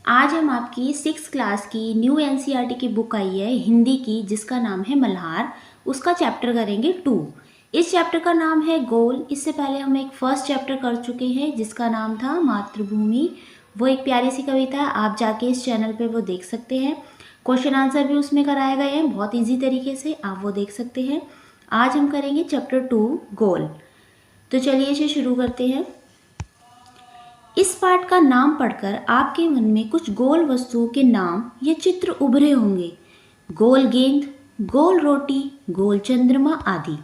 आज हम आपकी 6th क्लास की न्यू एनसीईआरटी की बुक आई है हिंदी की, जिसका नाम है मल्हार। उसका चैप्टर करेंगे 2। इस चैप्टर का नाम है गोल। इससे पहले हम एक फर्स्ट चैप्टर कर चुके हैं जिसका नाम था मातृभूमि। वो एक प्यारी सी कविता है, आप जाके इस चैनल पे वो देख सकते हैं। क्वेश्चन आंसर भी उसमें कराए गए हैं बहुत ईजी तरीके से, आप वो देख सकते हैं। आज हम करेंगे चैप्टर 2 गोल। तो चलिए इसे शुरू करते हैं। इस पाठ का नाम पढ़कर आपके मन में कुछ गोल वस्तुओं के नाम या चित्र उभरे होंगे। गोल गेंद, गोल रोटी, गोल चंद्रमा आदि।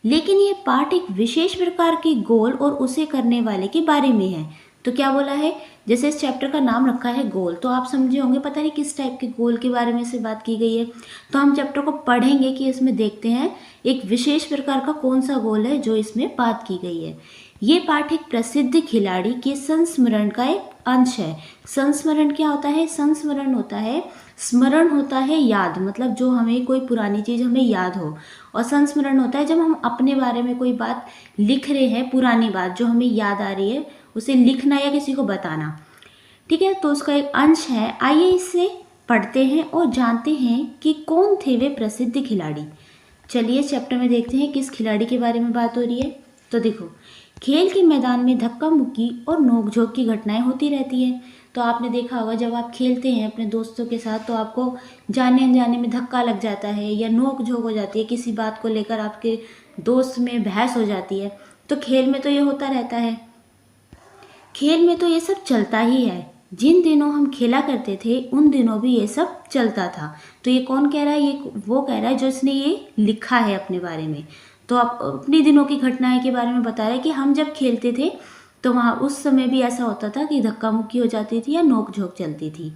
लेकिन यह पाठ एक विशेष प्रकार के गोल और उसे करने वाले के बारे में है। तो क्या बोला है, जैसे इस चैप्टर का नाम रखा है गोल, तो आप समझे होंगे पता नहीं किस टाइप के गोल के बारे में से बात की गई है। तो हम चैप्टर को पढ़ेंगे कि इसमें देखते हैं एक विशेष प्रकार का कौन सा गोल है जो इसमें बात की गई है। ये पाठ एक प्रसिद्ध खिलाड़ी के संस्मरण का एक अंश है। संस्मरण क्या होता है? संस्मरण होता है, स्मरण होता है याद, मतलब जो हमें कोई पुरानी चीज़ हमें याद हो। और संस्मरण होता है जब हम अपने बारे में कोई बात लिख रहे हैं, पुरानी बात जो हमें याद आ रही है उसे लिखना या किसी को बताना। ठीक है, तो उसका एक अंश है। आइए इसे पढ़ते हैं और जानते हैं कि कौन थे वे प्रसिद्ध खिलाड़ी। चलिए चैप्टर में देखते हैं किस खिलाड़ी के बारे में बात हो रही है। तो देखो, खेल के मैदान में धक्का मुक्की और नोकझोंक की घटनाएं होती रहती हैं। तो आपने देखा होगा जब आप खेलते हैं अपने दोस्तों के साथ तो आपको जाने अनजाने में धक्का लग जाता है या नोकझोंक हो जाती है, किसी बात को लेकर आपके दोस्त में बहस हो जाती है। तो खेल में तो ये होता रहता है, खेल में तो ये सब चलता ही है। जिन दिनों हम खेला करते थे उन दिनों भी ये सब चलता था। तो ये कौन कह रहा है? ये वो कह रहा है जो इसने ये लिखा है अपने बारे में। तो आप अपने दिनों की घटनाएं के बारे में बता रहे हैं कि हम जब खेलते थे तो वहाँ उस समय भी ऐसा होता था कि धक्का मुक्की हो जाती थी या नोक झोंक चलती थी।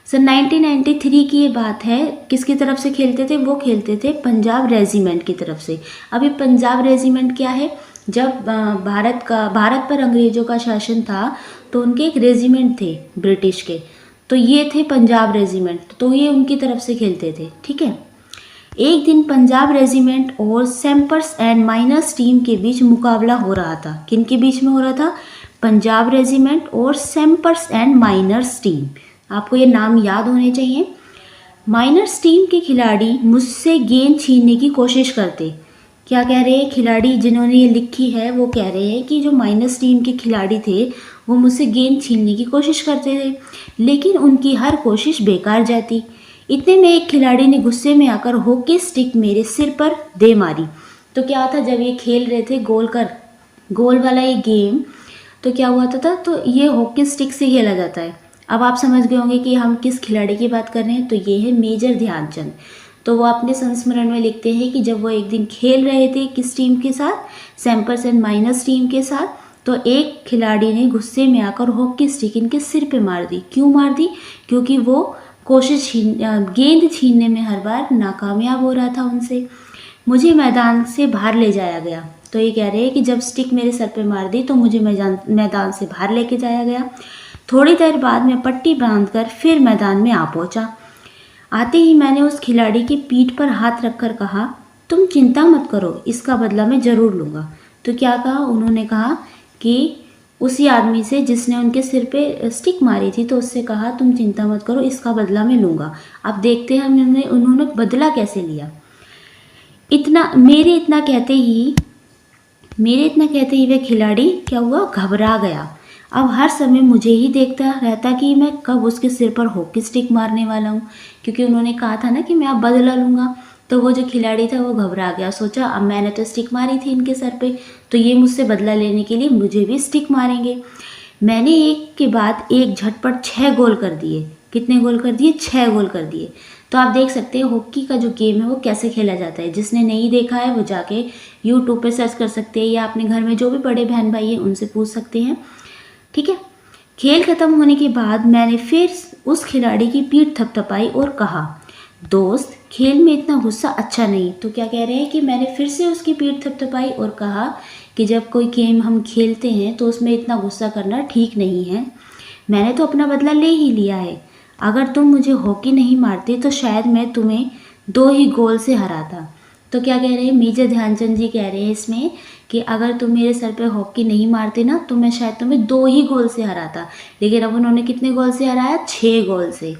सन 1993 की ये बात है। किसकी तरफ से खेलते थे? वो खेलते थे पंजाब रेजिमेंट की तरफ से। अभी पंजाब रेजिमेंट क्या है? जब भारत पर अंग्रेजों का शासन था तो उनके एक रेजिमेंट थे ब्रिटिश के, तो ये थे पंजाब रेजिमेंट, तो ये उनकी तरफ से खेलते थे। ठीक है, एक दिन पंजाब रेजिमेंट और सैम्पर्स एंड माइनर्स टीम के बीच मुकाबला हो रहा था। किन के बीच में हो रहा था? पंजाब रेजिमेंट और सैम्पर्स एंड माइनर्स टीम। आपको ये नाम याद होने चाहिए। माइनर्स टीम के खिलाड़ी मुझसे गेंद छीनने की कोशिश करते। क्या कह रहे हैं? खिलाड़ी जिन्होंने ये लिखी है वो कह रहे हैं कि जो माइनर्स टीम के खिलाड़ी थे वो मुझसे गेंद छीनने की कोशिश करते थे, लेकिन उनकी हर कोशिश बेकार जाती। इतने में एक खिलाड़ी ने गुस्से में आकर हॉकी स्टिक मेरे सिर पर दे मारी। तो क्या था, जब ये खेल रहे थे गोल वाला ये गेम, तो क्या हुआ था? तो ये हॉकी स्टिक से खेला जाता है। अब आप समझ गए होंगे कि हम किस खिलाड़ी की बात कर रहे हैं। तो ये है मेजर ध्यानचंद। तो वो अपने संस्मरण में लिखते हैं कि जब वो एक दिन खेल रहे थे किस टीम के साथ? सैम्पर्स एंड माइनर्स टीम के साथ। तो एक खिलाड़ी ने गुस्से में आकर हॉकी स्टिक इनके सिर पे मार दी। क्यों मार दी? क्योंकि वो गेंद छीनने में हर बार नाकामयाब हो रहा था उनसे। मुझे मैदान से बाहर ले जाया गया। तो ये कह रहे हैं कि जब स्टिक मेरे सर पे मार दी तो मुझे मैदान से बाहर लेके जाया गया। थोड़ी देर बाद मैं पट्टी बांधकर फिर मैदान में आ पहुंचा। आते ही मैंने उस खिलाड़ी की पीठ पर हाथ रखकर कहा, तुम चिंता मत करो, इसका बदला मैं ज़रूर लूँगा। तो क्या कहा? उन्होंने कहा कि उसी आदमी से जिसने उनके सिर पे स्टिक मारी थी, तो उससे कहा तुम चिंता मत करो, इसका बदला मैं लूँगा। अब देखते हैं उन्होंने बदला कैसे लिया। मेरे इतना कहते ही वह खिलाड़ी क्या हुआ? घबरा गया। अब हर समय मुझे ही देखता रहता कि मैं कब उसके सिर पर हॉकी स्टिक मारने वाला हूँ, क्योंकि उन्होंने कहा था ना कि मैं अब बदला लूँगा। तो वो जो खिलाड़ी था वो घबरा गया, सोचा अब मैंने तो स्टिक मारी थी इनके सर पे, तो ये मुझसे बदला लेने के लिए मुझे भी स्टिक मारेंगे। मैंने एक के बाद एक झटपट 6 गोल कर दिए। कितने गोल कर दिए? 6 गोल कर दिए। तो आप देख सकते हैं हॉकी का जो गेम है वो कैसे खेला जाता है। जिसने नहीं देखा है वो जाके यूट्यूब पे सर्च कर सकते हैं या अपने घर में जो भी बड़े बहन भाई हैं उनसे पूछ सकते हैं। ठीक है, खेल खत्म होने के बाद मैंने फिर उस खिलाड़ी की पीठ थपथपाई और कहा, दोस्त, खेल में इतना गुस्सा अच्छा नहीं। तो क्या कह रहे हैं कि मैंने फिर से उसकी पीठ थपथपाई और कहा कि जब कोई गेम हम खेलते हैं तो उसमें इतना गुस्सा करना ठीक नहीं है। मैंने तो अपना बदला ले ही लिया है। अगर तुम मुझे हॉकी नहीं मारते तो शायद मैं तुम्हें 2 ही गोल से हराता। तो क्या कह रहे हैं, मेजर ध्यानचंद जी कह रहे हैं इसमें कि अगर तुम मेरे सर पे हॉकी नहीं मारते ना तो मैं शायद तुम्हें 2 ही गोल से हराता, लेकिन अब उन्होंने कितने गोल से हराया, 6 गोल से।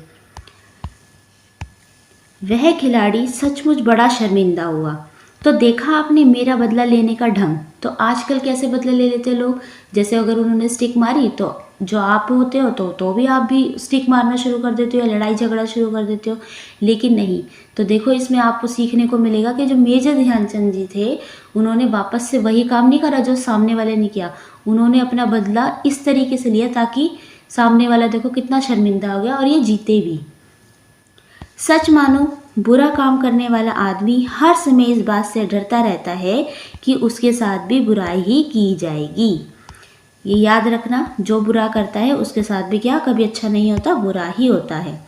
वह खिलाड़ी सचमुच बड़ा शर्मिंदा हुआ। तो देखा आपने मेरा बदला लेने का ढंग। तो आजकल कैसे बदला ले लेते लोग, जैसे अगर उन्होंने स्टिक मारी तो जो आप होते हो तो भी आप भी स्टिक मारना शुरू कर देते हो या लड़ाई झगड़ा शुरू कर देते हो, लेकिन नहीं। तो देखो इसमें आपको सीखने को मिलेगा कि जो मेजर ध्यानचंद जी थे उन्होंने वापस से वही काम नहीं करा जो सामने वाले ने किया। उन्होंने अपना बदला इस तरीके से लिया ताकि सामने वाला देखो कितना शर्मिंदा हो गया और ये जीते भी। सच मानो बुरा काम करने वाला आदमी हर समय इस बात से डरता रहता है कि उसके साथ भी बुराई ही की जाएगी। ये याद रखना, जो बुरा करता है उसके साथ भी क्या कभी अच्छा नहीं होता, बुरा ही होता है।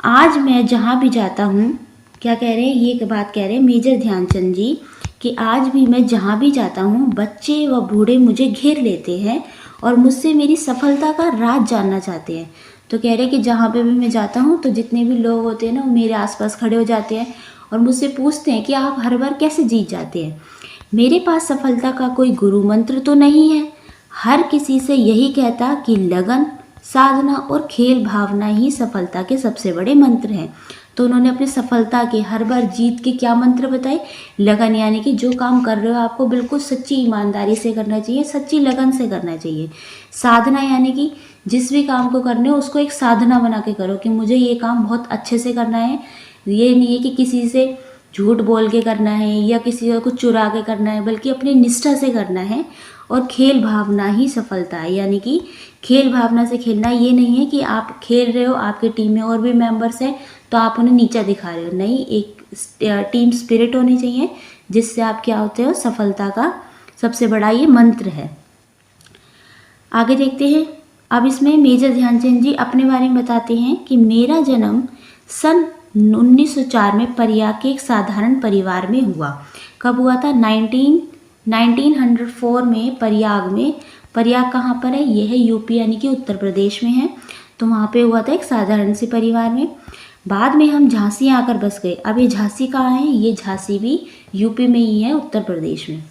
आज मैं जहाँ भी जाता हूँ, क्या कह रहे हैं, ये बात कह रहे हैं मेजर ध्यानचंद जी कि आज भी मैं जहाँ भी जाता हूँ बच्चे व बूढ़े मुझे घेर लेते हैं और मुझसे मेरी सफलता का राज जानना चाहते हैं। तो कह रहे हैं कि जहाँ पे भी मैं जाता हूँ तो जितने भी लोग होते हैं ना वो मेरे आसपास खड़े हो जाते हैं और मुझसे पूछते हैं कि आप हर बार कैसे जीत जाते हैं। मेरे पास सफलता का कोई गुरु मंत्र तो नहीं है। हर किसी से यही कहता कि लगन, साधना और खेल भावना ही सफलता के सबसे बड़े मंत्र हैं। तो उन्होंने अपनी सफलता के हर बार जीत के क्या मंत्र बताए, लगन, यानी कि जो काम कर रहे हो आपको बिल्कुल सच्ची ईमानदारी से करना चाहिए, सच्ची लगन से करना चाहिए। साधना यानी कि जिस भी काम को करने हो उसको एक साधना बना के करो कि मुझे ये काम बहुत अच्छे से करना है। ये नहीं है कि किसी से झूठ बोल के करना है या किसी को कुछ चुरा के करना है, बल्कि अपनी निष्ठा से करना है। और खेल भावना ही सफलता है, यानी कि खेल भावना से खेलना ये नहीं है कि आप खेल रहे हो, आपके टीम में और भी मेंबर्स हैं तो आप उन्हें नीचा दिखा रहे हो, नहीं, एक टीम स्पिरिट होनी चाहिए जिससे आप क्या होते हो, सफलता का सबसे बड़ा ये मंत्र है। आगे देखते हैं। अब इसमें मेजर ध्यानचंद जी अपने बारे में बताते हैं कि मेरा जन्म सन 1904 में प्रयाग के एक साधारण परिवार में हुआ। कब हुआ था, 1904 में प्रयाग में। प्रयाग कहाँ पर है, यह है यूपी यानी कि उत्तर प्रदेश में है। तो वहाँ पे हुआ था एक साधारण से परिवार में। बाद में हम झांसी आकर बस गए। अब ये झांसी कहाँ है, ये झांसी भी यूपी में ही है, उत्तर प्रदेश में।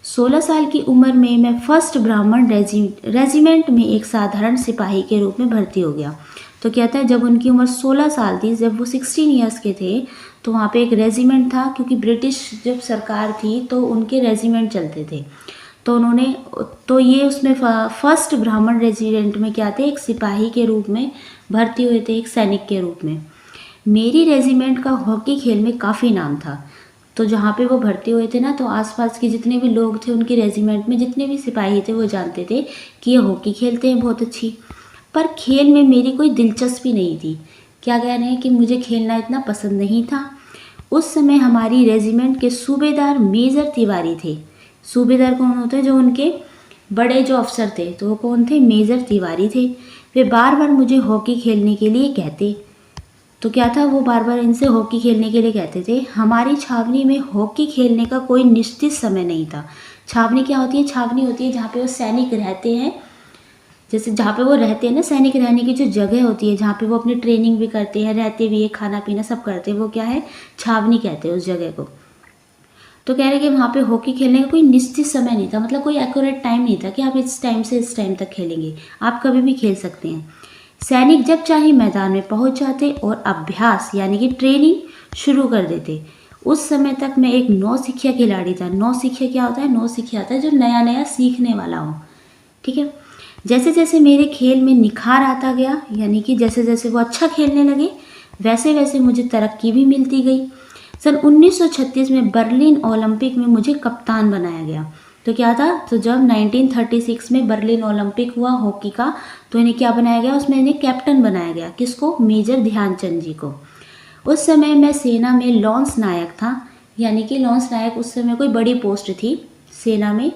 16 साल की उम्र में मैं फर्स्ट ब्राह्मण रेजिमेंट में एक साधारण सिपाही के रूप में भर्ती हो गया। तो कहता है जब उनकी उम्र 16 साल थी, जब वो 16 ईयर्स के थे, तो वहाँ पे एक रेजिमेंट था, क्योंकि ब्रिटिश जब सरकार थी तो उनके रेजिमेंट चलते थे। तो उन्होंने तो ये उसमें फर्स्ट ब्राह्मण रेजिमेंट में क्या थे, एक सिपाही के रूप में भर्ती हुए थे, एक सैनिक के रूप में। मेरी रेजिमेंट का हॉकी खेल में काफ़ी नाम था। तो जहाँ पे वो भर्ती हुए थे ना, तो आसपास के जितने भी लोग थे उनके रेजिमेंट में, जितने भी सिपाही थे वो जानते थे कि ये हॉकी खेलते हैं बहुत अच्छी। पर खेल में मेरी कोई दिलचस्पी नहीं थी। क्या कह रहे हैं कि मुझे खेलना इतना पसंद नहीं था। उस समय हमारी रेजिमेंट के सूबेदार मेजर तिवारी थे। सूबेदार कौन होते हैं, जो उनके बड़े जो अफसर थे, तो वो कौन थे, मेजर तिवारी थे। वे बार बार मुझे हॉकी खेलने के लिए कहते। तो क्या था, वो बार बार इनसे हॉकी खेलने के लिए कहते थे। हमारी छावनी में हॉकी खेलने का कोई निश्चित समय नहीं था। छावनी क्या होती है, छावनी होती है जहाँ पे वो सैनिक रहते हैं, जैसे जहाँ पे वो रहते हैं ना, सैनिक रहने की जो जगह होती है जहाँ पे वो अपनी ट्रेनिंग भी करते हैं, रहते भी है, खाना पीना सब करते हैं, वो क्या है, छावनी कहते हैं उस जगह को। तो कह रहे कि वहाँ पे हॉकी खेलने का कोई निश्चित समय नहीं था, मतलब कोई एक्यूरेट टाइम नहीं था कि आप इस टाइम से इस टाइम तक खेलेंगे, आप कभी भी खेल सकते हैं। सैनिक जब चाहे मैदान में पहुंच जाते और अभ्यास यानी कि ट्रेनिंग शुरू कर देते। उस समय तक मैं एक नौसिखिया खिलाड़ी था। नौसिखिया क्या होता है, नौसिखिया होता है जो नया नया सीखने वाला हो, ठीक है। जैसे जैसे मेरे खेल में निखार आता गया, यानी कि जैसे जैसे वो अच्छा खेलने लगे, वैसे वैसे मुझे तरक्की भी मिलती गई। सन 1936 में बर्लिन ओलंपिक में मुझे कप्तान बनाया गया। तो क्या था, तो जब 1936 में बर्लिन ओलंपिक हुआ हॉकी का, तो इन्हें क्या बनाया गया, उसमें इन्हें कैप्टन बनाया गया। किसको, मेजर ध्यानचंद जी को। उस समय मैं सेना में लॉन्स नायक था, यानी कि लॉन्स नायक उस समय कोई बड़ी पोस्ट थी सेना में,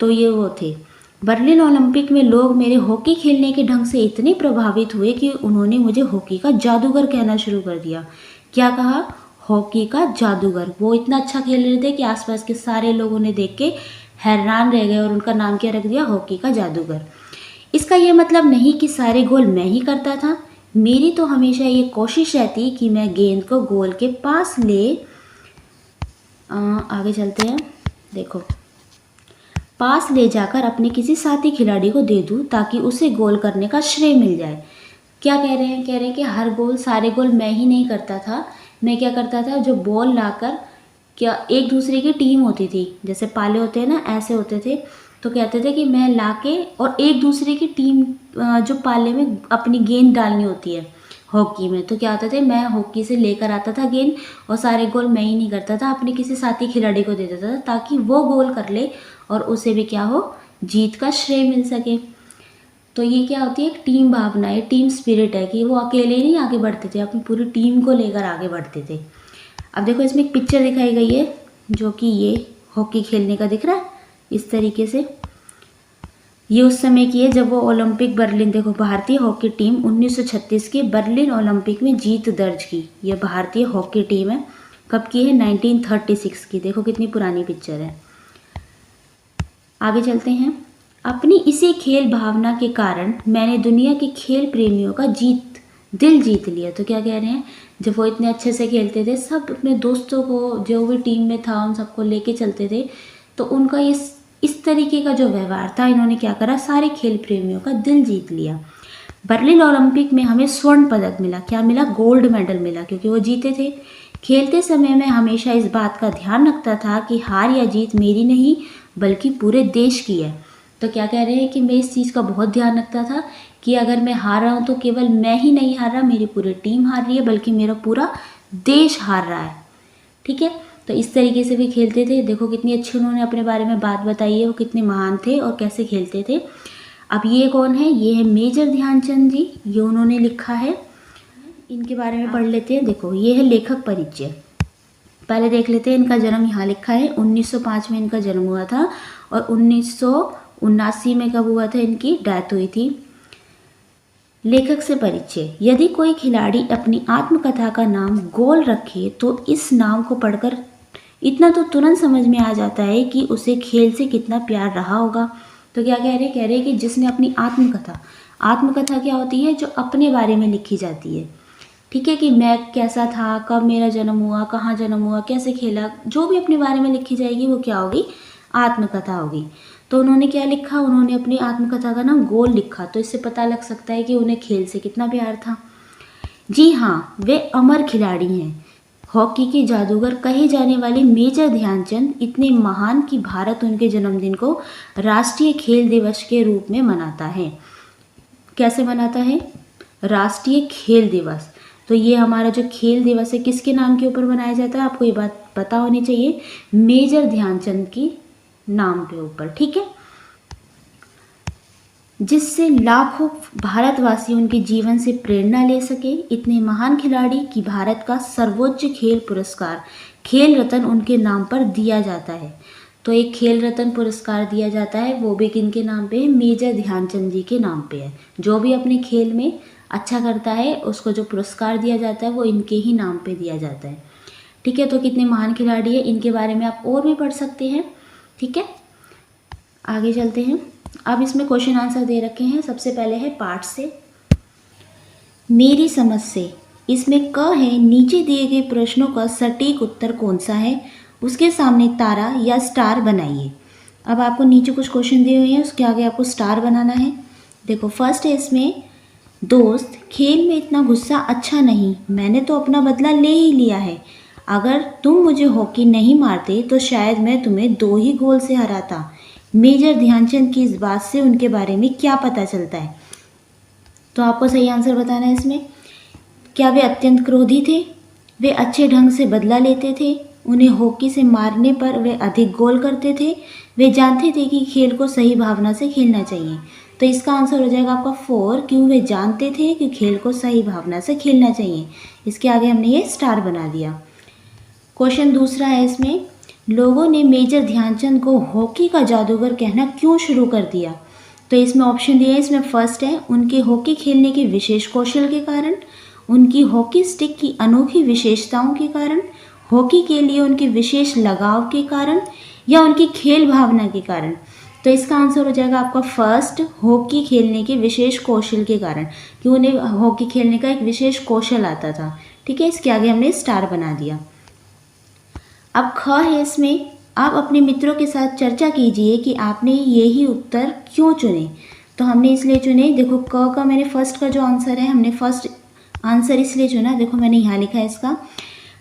तो ये वो थे। बर्लिन ओलंपिक में लोग मेरे हॉकी खेलने के ढंग से इतने प्रभावित हुए कि उन्होंने मुझे हॉकी का जादूगर कहना शुरू कर दिया। क्या कहा, हॉकी का जादूगर। वो इतना अच्छा खेल रहे थे कि आसपास के सारे लोगों ने देख के हैरान रह गए और उनका नाम क्या रख दिया, हॉकी का जादूगर। इसका ये मतलब नहीं कि सारे गोल मैं ही करता था। मेरी तो हमेशा ये कोशिश रहती कि मैं गेंद को गोल के पास ले आगे चलते हैं। देखो, पास ले जाकर अपने किसी साथी खिलाड़ी को दे दूं ताकि उसे गोल करने का श्रेय मिल जाए। क्या कह रहे हैं? कह रहे हैं कि हर गोल, सारे गोल मैं ही नहीं करता था। मैं क्या करता था, जो बॉल लाकर, क्या एक दूसरे की टीम होती थी, जैसे पाले होते हैं ना, ऐसे होते थे, तो कहते थे कि मैं लाके और एक दूसरे की टीम, जो पाले में अपनी गेंद डालनी होती है हॉकी में, तो क्या होता था, मैं हॉकी से लेकर आता था गेंद और सारे गोल मैं ही नहीं करता था, अपने किसी साथी खिलाड़ी को दे देता था ताकि वो गोल कर ले और उसे भी क्या हो, जीत का श्रेय मिल सके। तो ये क्या होती है, एक टीम भावना है, टीम स्पिरिट है कि वो अकेले नहीं आगे बढ़ते थे, अपनी पूरी टीम को लेकर आगे बढ़ते थे। अब देखो, इसमें एक पिक्चर दिखाई गई है जो कि ये हॉकी खेलने का दिख रहा है इस तरीके से। ये उस समय की है जब वो ओलंपिक बर्लिन, देखो भारतीय हॉकी टीम 1936 के बर्लिन ओलंपिक में जीत दर्ज की। ये भारतीय हॉकी टीम है, कब की है, 1936 की। देखो कितनी पुरानी पिक्चर है। आगे चलते हैं। अपनी इसी खेल भावना के कारण मैंने दुनिया के खेल प्रेमियों का दिल जीत लिया। तो क्या कह रहे हैं, जब वो इतने अच्छे से खेलते थे, सब अपने दोस्तों को, जो भी टीम में था, उन सबको लेके चलते थे, तो उनका इस तरीके का जो व्यवहार था, इन्होंने क्या करा, सारे खेल प्रेमियों का दिल जीत लिया। बर्लिन ओलंपिक में हमें स्वर्ण पदक मिला। क्या मिला? गोल्ड मेडल मिला, क्योंकि वो जीते थे। खेलते समय मैं हमेशा इस बात का ध्यान रखता था कि हार या जीत मेरी नहीं बल्कि पूरे देश की है। तो क्या कह रहे हैं कि मैं इस चीज़ का बहुत ध्यान रखता था कि अगर मैं हार रहा हूँ तो केवल मैं ही नहीं हार रहा, मेरी पूरी टीम हार रही है, बल्कि मेरा पूरा देश हार रहा है। ठीक है, तो इस तरीके से भी खेलते थे। देखो कितनी अच्छी उन्होंने अपने बारे में बात बताई है, वो कितने महान थे और कैसे खेलते थे। अब ये कौन है? ये है मेजर ध्यानचंद जी, ये उन्होंने लिखा है। इनके बारे में पढ़ लेते हैं। देखो, ये है लेखक परिचय। पहले देख लेते हैं, इनका जन्म यहाँ लिखा है 1905 में इनका जन्म हुआ था और 1979 में कब हुआ था, इनकी डेथ हुई थी। लेखक से परिचय। यदि कोई खिलाड़ी अपनी आत्मकथा का नाम गोल रखे तो इस नाम को पढ़कर इतना तो तुरंत समझ में आ जाता है कि उसे खेल से कितना प्यार रहा होगा। तो क्या कह रहे हैं कि जिसने अपनी आत्मकथा क्या होती है, जो अपने बारे में लिखी जाती है। ठीक है, कि मैं कैसा था, कब मेरा जन्म हुआ, कहाँ जन्म हुआ, कैसे खेला, जो भी अपने बारे में लिखी जाएगी वो क्या होगी, आत्मकथा होगी। तो उन्होंने क्या लिखा, उन्होंने अपनी आत्मकथा का नाम गोल लिखा। तो इससे पता लग सकता है कि उन्हें खेल से कितना प्यार था। जी हाँ, वे अमर खिलाड़ी हैं। हॉकी के जादूगर कहे जाने वाले मेजर ध्यानचंद इतने महान कि भारत उनके जन्मदिन को राष्ट्रीय खेल दिवस के रूप में मनाता है। कैसे मनाता है? राष्ट्रीय खेल दिवस। तो ये हमारा जो खेल दिवस है किसके नाम के ऊपर मनाया जाता है? आपको ये बात पता होनी चाहिए, मेजर ध्यानचंद की नाम के ऊपर। ठीक है, जिससे लाखों भारतवासी उनके जीवन से प्रेरणा ले सके। इतने महान खिलाड़ी कि भारत का सर्वोच्च खेल पुरस्कार खेल रत्न उनके नाम पर दिया जाता है। तो एक खेल रत्न पुरस्कार दिया जाता है, वो भी किनके नाम पे है? मेजर ध्यानचंद जी के नाम पे है। जो भी अपने खेल में अच्छा करता है उसको जो पुरस्कार दिया जाता है वो इनके ही नाम पे दिया जाता है। ठीक है, तो कितने महान खिलाड़ी है, इनके बारे में आप और भी पढ़ सकते हैं। ठीक है, आगे चलते हैं। अब इसमें क्वेश्चन आंसर दे रखे हैं। सबसे पहले है पाठ से, मेरी समझ से। इसमें क है, नीचे दिए गए प्रश्नों का सटीक उत्तर कौन सा है, उसके सामने तारा या स्टार बनाइए। अब आपको नीचे कुछ क्वेश्चन दिए हुए हैं, उसके आगे आपको स्टार बनाना है। देखो फर्स्ट है इसमें, दोस्त खेल में इतना गुस्सा अच्छा नहीं, मैंने तो अपना बदला ले ही लिया है। अगर तुम मुझे हॉकी नहीं मारते तो शायद मैं तुम्हें 2 ही गोल से हराता। मेजर ध्यानचंद की इस बात से उनके बारे में क्या पता चलता है? तो आपको सही आंसर बताना है इसमें। क्या वे अत्यंत क्रोधी थे? वे अच्छे ढंग से बदला लेते थे? उन्हें हॉकी से मारने पर वे अधिक गोल करते थे? वे जानते थे कि खेल को सही भावना से खेलना चाहिए। तो इसका आंसर हो जाएगा आपका 4। क्यों? वे जानते थे कि खेल को सही भावना से खेलना चाहिए। इसके आगे हमने ये स्टार बना दिया। क्वेश्चन दूसरा है इसमें, लोगों ने मेजर ध्यानचंद को हॉकी का जादूगर कहना क्यों शुरू कर दिया? तो इसमें ऑप्शन दिया है। इसमें फर्स्ट है, उनके हॉकी खेलने के विशेष कौशल के कारण, उनकी हॉकी स्टिक की अनोखी विशेषताओं के कारण, हॉकी के लिए उनके विशेष लगाव के कारण, या उनकी खेल भावना के कारण। तो इसका आंसर हो जाएगा आपका फर्स्ट, हॉकी खेलने के विशेष कौशल के कारण, कि उन्हें हॉकी खेलने का एक विशेष कौशल आता था। ठीक है, इसके आगे हमने स्टार बना दिया। अब ख है इसमें, आप अपने मित्रों के साथ चर्चा कीजिए कि आपने यही उत्तर क्यों चुने। तो हमने इसलिए चुने, देखो क का मैंने फर्स्ट का जो आंसर है, हमने फर्स्ट आंसर इसलिए चुना, देखो मैंने यहाँ लिखा है इसका,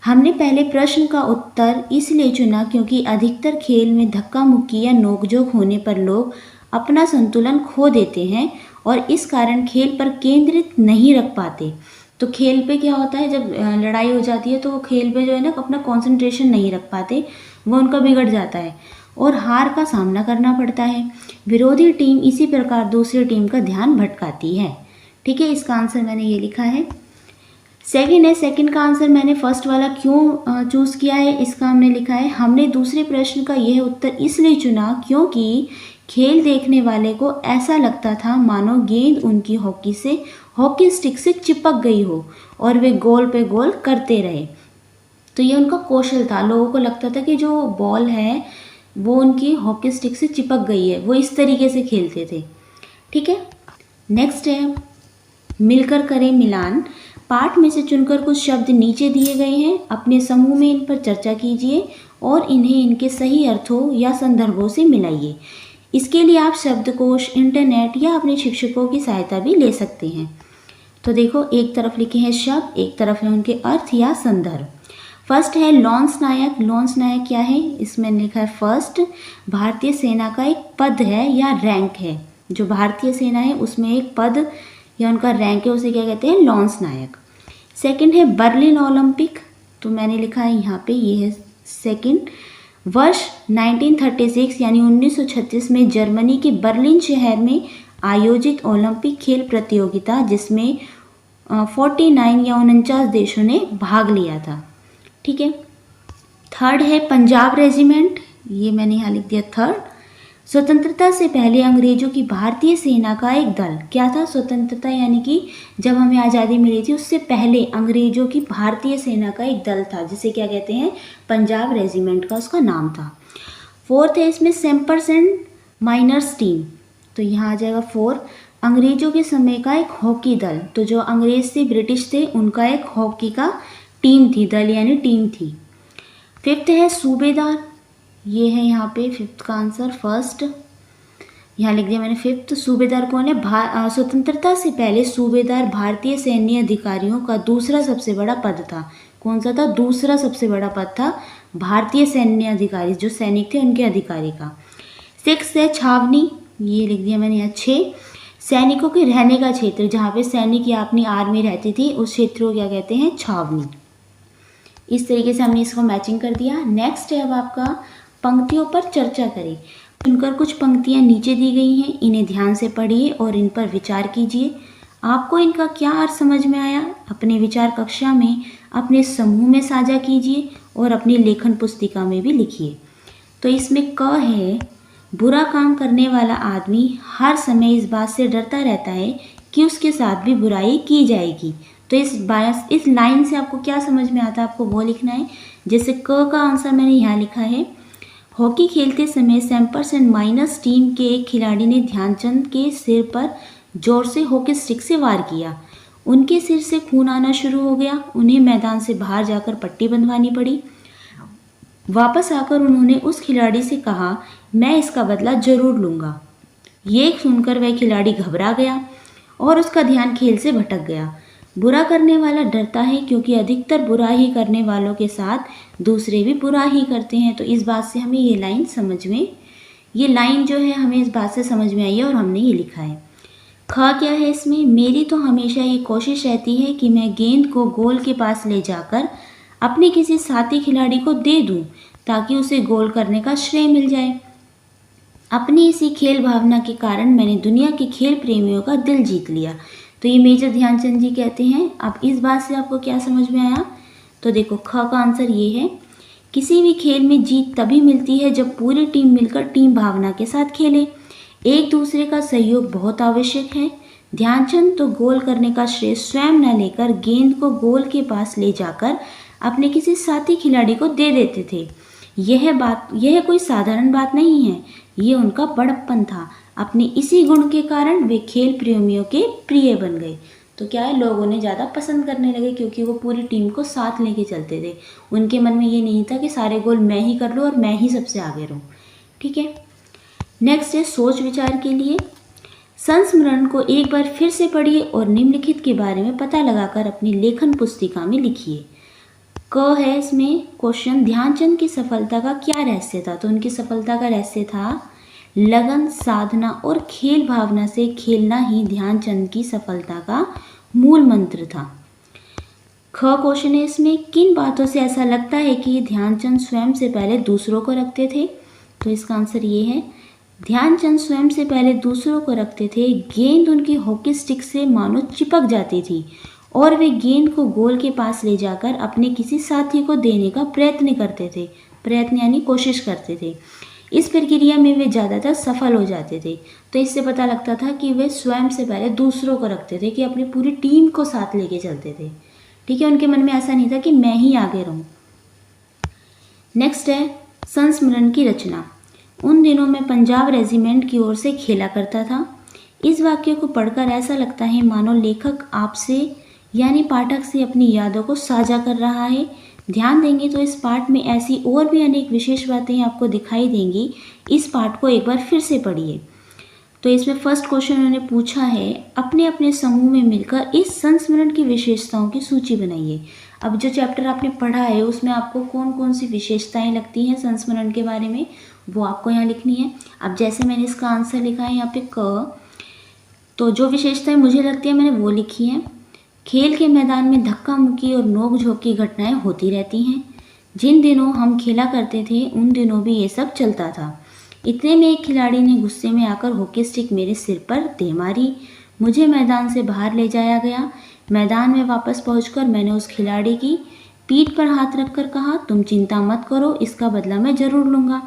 हमने पहले प्रश्न का उत्तर इसलिए चुना क्योंकि अधिकतर खेल में धक्का मुक्की या नोकझोंक होने पर लोग अपना संतुलन खो देते हैं और इस कारण खेल पर केंद्रित नहीं रख पाते। तो खेल पे क्या होता है, जब लड़ाई हो जाती है तो वो खेल पे जो है ना अपना कंसंट्रेशन नहीं रख पाते, वो उनका बिगड़ जाता है और हार का सामना करना पड़ता है। विरोधी टीम इसी प्रकार दूसरी टीम का ध्यान भटकाती है। ठीक है, इसका आंसर मैंने ये लिखा है। सेकंड है, सेकंड का आंसर मैंने फर्स्ट वाला क्यों चूज़ किया है, इसका हमने लिखा है, हमने दूसरे प्रश्न का यह उत्तर इसलिए चुना क्योंकि खेल देखने वाले को ऐसा लगता था मानो गेंद उनकी हॉकी स्टिक से चिपक गई हो और वे गोल पे गोल करते रहे। तो ये उनका कौशल था, लोगों को लगता था कि जो बॉल है वो उनकी हॉकी स्टिक से चिपक गई है, वो इस तरीके से खेलते थे। ठीक है, नेक्स्ट है मिलकर करें मिलान। पाठ में से चुनकर कुछ शब्द नीचे दिए गए हैं, अपने समूह में इन पर चर्चा कीजिए और इन्हें इनके सही अर्थों या संदर्भों से मिलाइए। इसके लिए आप शब्दकोश, इंटरनेट या अपने शिक्षकों की सहायता भी ले सकते हैं। तो देखो, एक तरफ लिखे हैं शब्द, एक तरफ है उनके अर्थ या संदर्भ। फर्स्ट है लॉन्स नायक। लॉन्स नायक क्या है, इसमें लिखा है फर्स्ट, भारतीय सेना का एक पद है या रैंक है। जो भारतीय सेना है उसमें एक पद या उनका रैंक है, उसे क्या कहते हैं, लॉन्स नायक। सेकंड है बर्लिन ओलंपिक। तो मैंने लिखा है यहाँ पे, ये है सेकंड। वर्ष 1936 यानी 1936 में जर्मनी के बर्लिन शहर में आयोजित ओलंपिक खेल प्रतियोगिता जिसमें 49 या 49 देशों ने भाग लिया था। ठीक है, थर्ड है पंजाब रेजिमेंट। ये मैंने यहाँ लिख दिया थर्ड। स्वतंत्रता से पहले अंग्रेजों की भारतीय सेना का एक दल, क्या था, स्वतंत्रता यानी कि जब हमें आज़ादी मिली थी उससे पहले अंग्रेजों की भारतीय सेना का एक दल था जिसे क्या कहते हैं, पंजाब रेजिमेंट का उसका नाम था। फोर्थ है इसमें सेम्पर्स एंड माइनर्स टीम। तो यहाँ आ जाएगा फोर, अंग्रेजों के समय का एक हॉकी दल। तो जो अंग्रेज से ब्रिटिश थे उनका एक हॉकी का टीम थी, दल यानी टीम थी। फिफ्थ है सूबेदार। ये है यहाँ पे फिफ्थ का आंसर, फर्स्ट यहाँ लिख दिया मैंने फिफ्थ। सूबेदार कौन है, स्वतंत्रता से पहले सूबेदार भारतीय सैन्य अधिकारियों का दूसरा सबसे बड़ा पद था। कौन सा था, दूसरा सबसे बड़ा पद था भारतीय सैन्य अधिकारी, जो सैनिक थे उनके अधिकारी का। सिक्स है छावनी। ये लिख दिया मैंने यहाँ 6, सैनिकों के रहने का क्षेत्र, जहाँ पे सैनिक या अपनी आर्मी रहती थी उस क्षेत्र को क्या कहते हैं, छावनी। इस तरीके से हमने इसको मैचिंग कर दिया। नेक्स्ट है अब आपका पंक्तियों पर चर्चा करें। चुनकर कुछ पंक्तियां नीचे दी गई हैं, इन्हें ध्यान से पढ़िए और इन पर विचार कीजिए। आपको इनका क्या अर्थ समझ में आया, अपने विचार कक्षा में अपने समूह में साझा कीजिए और अपनी लेखन पुस्तिका में भी लिखिए। तो इसमें क है, बुरा काम करने वाला आदमी हर समय इस बात से डरता रहता है कि उसके साथ भी बुराई की जाएगी। तो इस लाइन से आपको क्या समझ में आता है, आपको वो लिखना है। जैसे क का आंसर मैंने यहाँ लिखा है, हॉकी खेलते समय सेम्पर्स एंड माइनर्स टीम के एक खिलाड़ी ने ध्यानचंद के सिर पर जोर से हॉकी स्टिक से वार किया। उनके सिर से खून आना शुरू हो गया, उन्हें मैदान से बाहर जाकर पट्टी बंधवानी पड़ी। वापस आकर उन्होंने उस खिलाड़ी से कहा, मैं इसका बदला जरूर लूँगा। ये सुनकर वह खिलाड़ी घबरा गया और उसका ध्यान खेल से भटक गया। बुरा करने वाला डरता है क्योंकि अधिकतर बुरा ही करने वालों के साथ दूसरे भी बुरा ही करते हैं। तो इस बात से हमें ये लाइन जो है हमें इस बात से समझ में आई है और हमने ये लिखा है। ख क्या है इसमें, मेरी तो हमेशा ये कोशिश रहती है कि मैं गेंद को गोल के पास ले जाकर अपने किसी साथी खिलाड़ी को दे दूं ताकि उसे गोल करने का श्रेय मिल जाए। अपनी इसी खेल भावना के कारण मैंने दुनिया के खेल प्रेमियों का दिल जीत लिया। तो ये मेजर ध्यानचंद जी कहते हैं। अब इस बात से आपको क्या समझ में आया, तो देखो ख का आंसर ये है, किसी भी खेल में जीत तभी मिलती है जब पूरी टीम मिलकर टीम भावना के साथ खेले। एक दूसरे का सहयोग बहुत आवश्यक है। ध्यानचंद तो गोल करने का श्रेय स्वयं न लेकर गेंद को गोल के पास ले जाकर अपने किसी साथी खिलाड़ी को दे देते थे। यह कोई साधारण बात नहीं है, ये उनका बड़प्पन था। अपने इसी गुण के कारण वे खेल प्रेमियों के प्रिय बन गए। तो क्या है, लोग उन्हें ज़्यादा पसंद करने लगे क्योंकि वो पूरी टीम को साथ लेके चलते थे। उनके मन में ये नहीं था कि सारे गोल मैं ही कर लूँ और मैं ही सबसे आगे रहूँ। ठीक है, नेक्स्ट है सोच विचार के लिए। संस्मरण को एक बार फिर से पढ़िए और निम्नलिखित के बारे में पता लगाकर अपनी लेखन पुस्तिका में लिखिए। क है इसमें क्वेश्चन, ध्यानचंद की सफलता का क्या रहस्य था? तो उनकी सफलता का रहस्य था लगन, साधना और खेल भावना से खेलना ही ध्यानचंद की सफलता का मूल मंत्र था। ख क्वेश्चन है इसमें, किन बातों से ऐसा लगता है कि ध्यानचंद स्वयं से पहले दूसरों को रखते थे? तो इसका आंसर ये है, ध्यानचंद स्वयं से पहले दूसरों को रखते थे। गेंद उनकी हॉकी स्टिक से मानो चिपक जाती थी और वे गेंद को गोल के पास ले जाकर अपने किसी साथी को देने का प्रयत्न करते थे। प्रयत्न यानी कोशिश करते थे। इस प्रक्रिया में वे ज़्यादातर सफल हो जाते थे। तो इससे पता लगता था कि वे स्वयं से पहले दूसरों को रखते थे, कि अपनी पूरी टीम को साथ लेके चलते थे। ठीक है, उनके मन में ऐसा नहीं था कि मैं ही आगे रहूँ। नेक्स्ट है संस्मरण की रचना। उन दिनों में पंजाब रेजिमेंट की ओर से खेला करता था। इस वाक्य को पढ़कर ऐसा लगता है मानो लेखक आपसे यानी पाठक से अपनी यादों को साझा कर रहा है। ध्यान देंगे तो इस पाठ में ऐसी और भी अनेक विशेष बातें आपको दिखाई देंगी। इस पाठ को एक बार फिर से पढ़िए। तो इसमें फर्स्ट क्वेश्चन उन्होंने पूछा है, अपने अपने समूह में मिलकर इस संस्मरण की विशेषताओं की सूची बनाइए। अब जो चैप्टर आपने पढ़ा है उसमें आपको कौन कौन सी विशेषताएं लगती हैं संस्मरण के बारे में, वो आपको यहाँ लिखनी है। अब जैसे मैंने इसका आंसर लिखा है यहाँ पे क, तो जो विशेषताएं मुझे लगती है मैंने वो लिखी हैं। खेल के मैदान में धक्का मुक्की और नोक झोंक की घटनाएं होती रहती हैं। जिन दिनों हम खेला करते थे उन दिनों भी ये सब चलता था। इतने में एक खिलाड़ी ने गुस्से में आकर हॉकी स्टिक मेरे सिर पर दे मारी। मुझे मैदान से बाहर ले जाया गया। मैदान में वापस पहुंचकर मैंने उस खिलाड़ी की पीठ पर हाथ रखकर कहा, तुम चिंता मत करो, इसका बदला मैं जरूर लूँगा।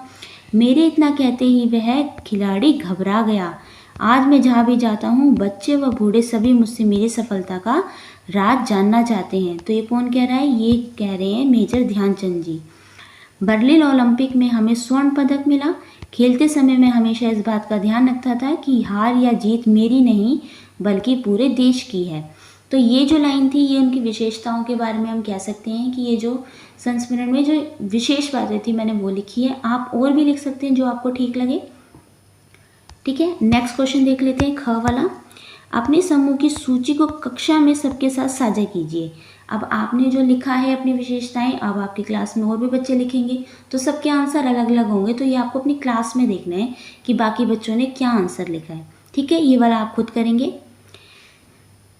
मेरे इतना कहते ही वह खिलाड़ी घबरा गया। आज मैं जहाँ भी जाता हूँ बच्चे व बूढ़े सभी मुझसे मेरी सफलता का राज जानना चाहते हैं। तो ये कौन कह रहा है? ये कह रहे हैं मेजर ध्यानचंद जी। बर्लिन ओलंपिक में हमें स्वर्ण पदक मिला। खेलते समय मैं हमेशा इस बात का ध्यान रखता था कि हार या जीत मेरी नहीं बल्कि पूरे देश की है। तो ये जो लाइन थी ये उनकी विशेषताओं के बारे में हम कह सकते हैं कि ये जो संस्मरण में जो विशेष बातें थी मैंने वो लिखी है। आप और भी लिख सकते हैं जो आपको ठीक लगे। ठीक है, नेक्स्ट क्वेश्चन देख लेते हैं, ख वाला। अपने समूह की सूची को कक्षा में सबके साथ साझा कीजिए। अब आपने जो लिखा है अपनी विशेषताएं, अब आपकी क्लास में और भी बच्चे लिखेंगे तो सबके आंसर अलग अलग होंगे। तो ये आपको अपनी क्लास में देखना है कि बाकी बच्चों ने क्या आंसर लिखा है। ठीक है, ये वाला आप खुद करेंगे।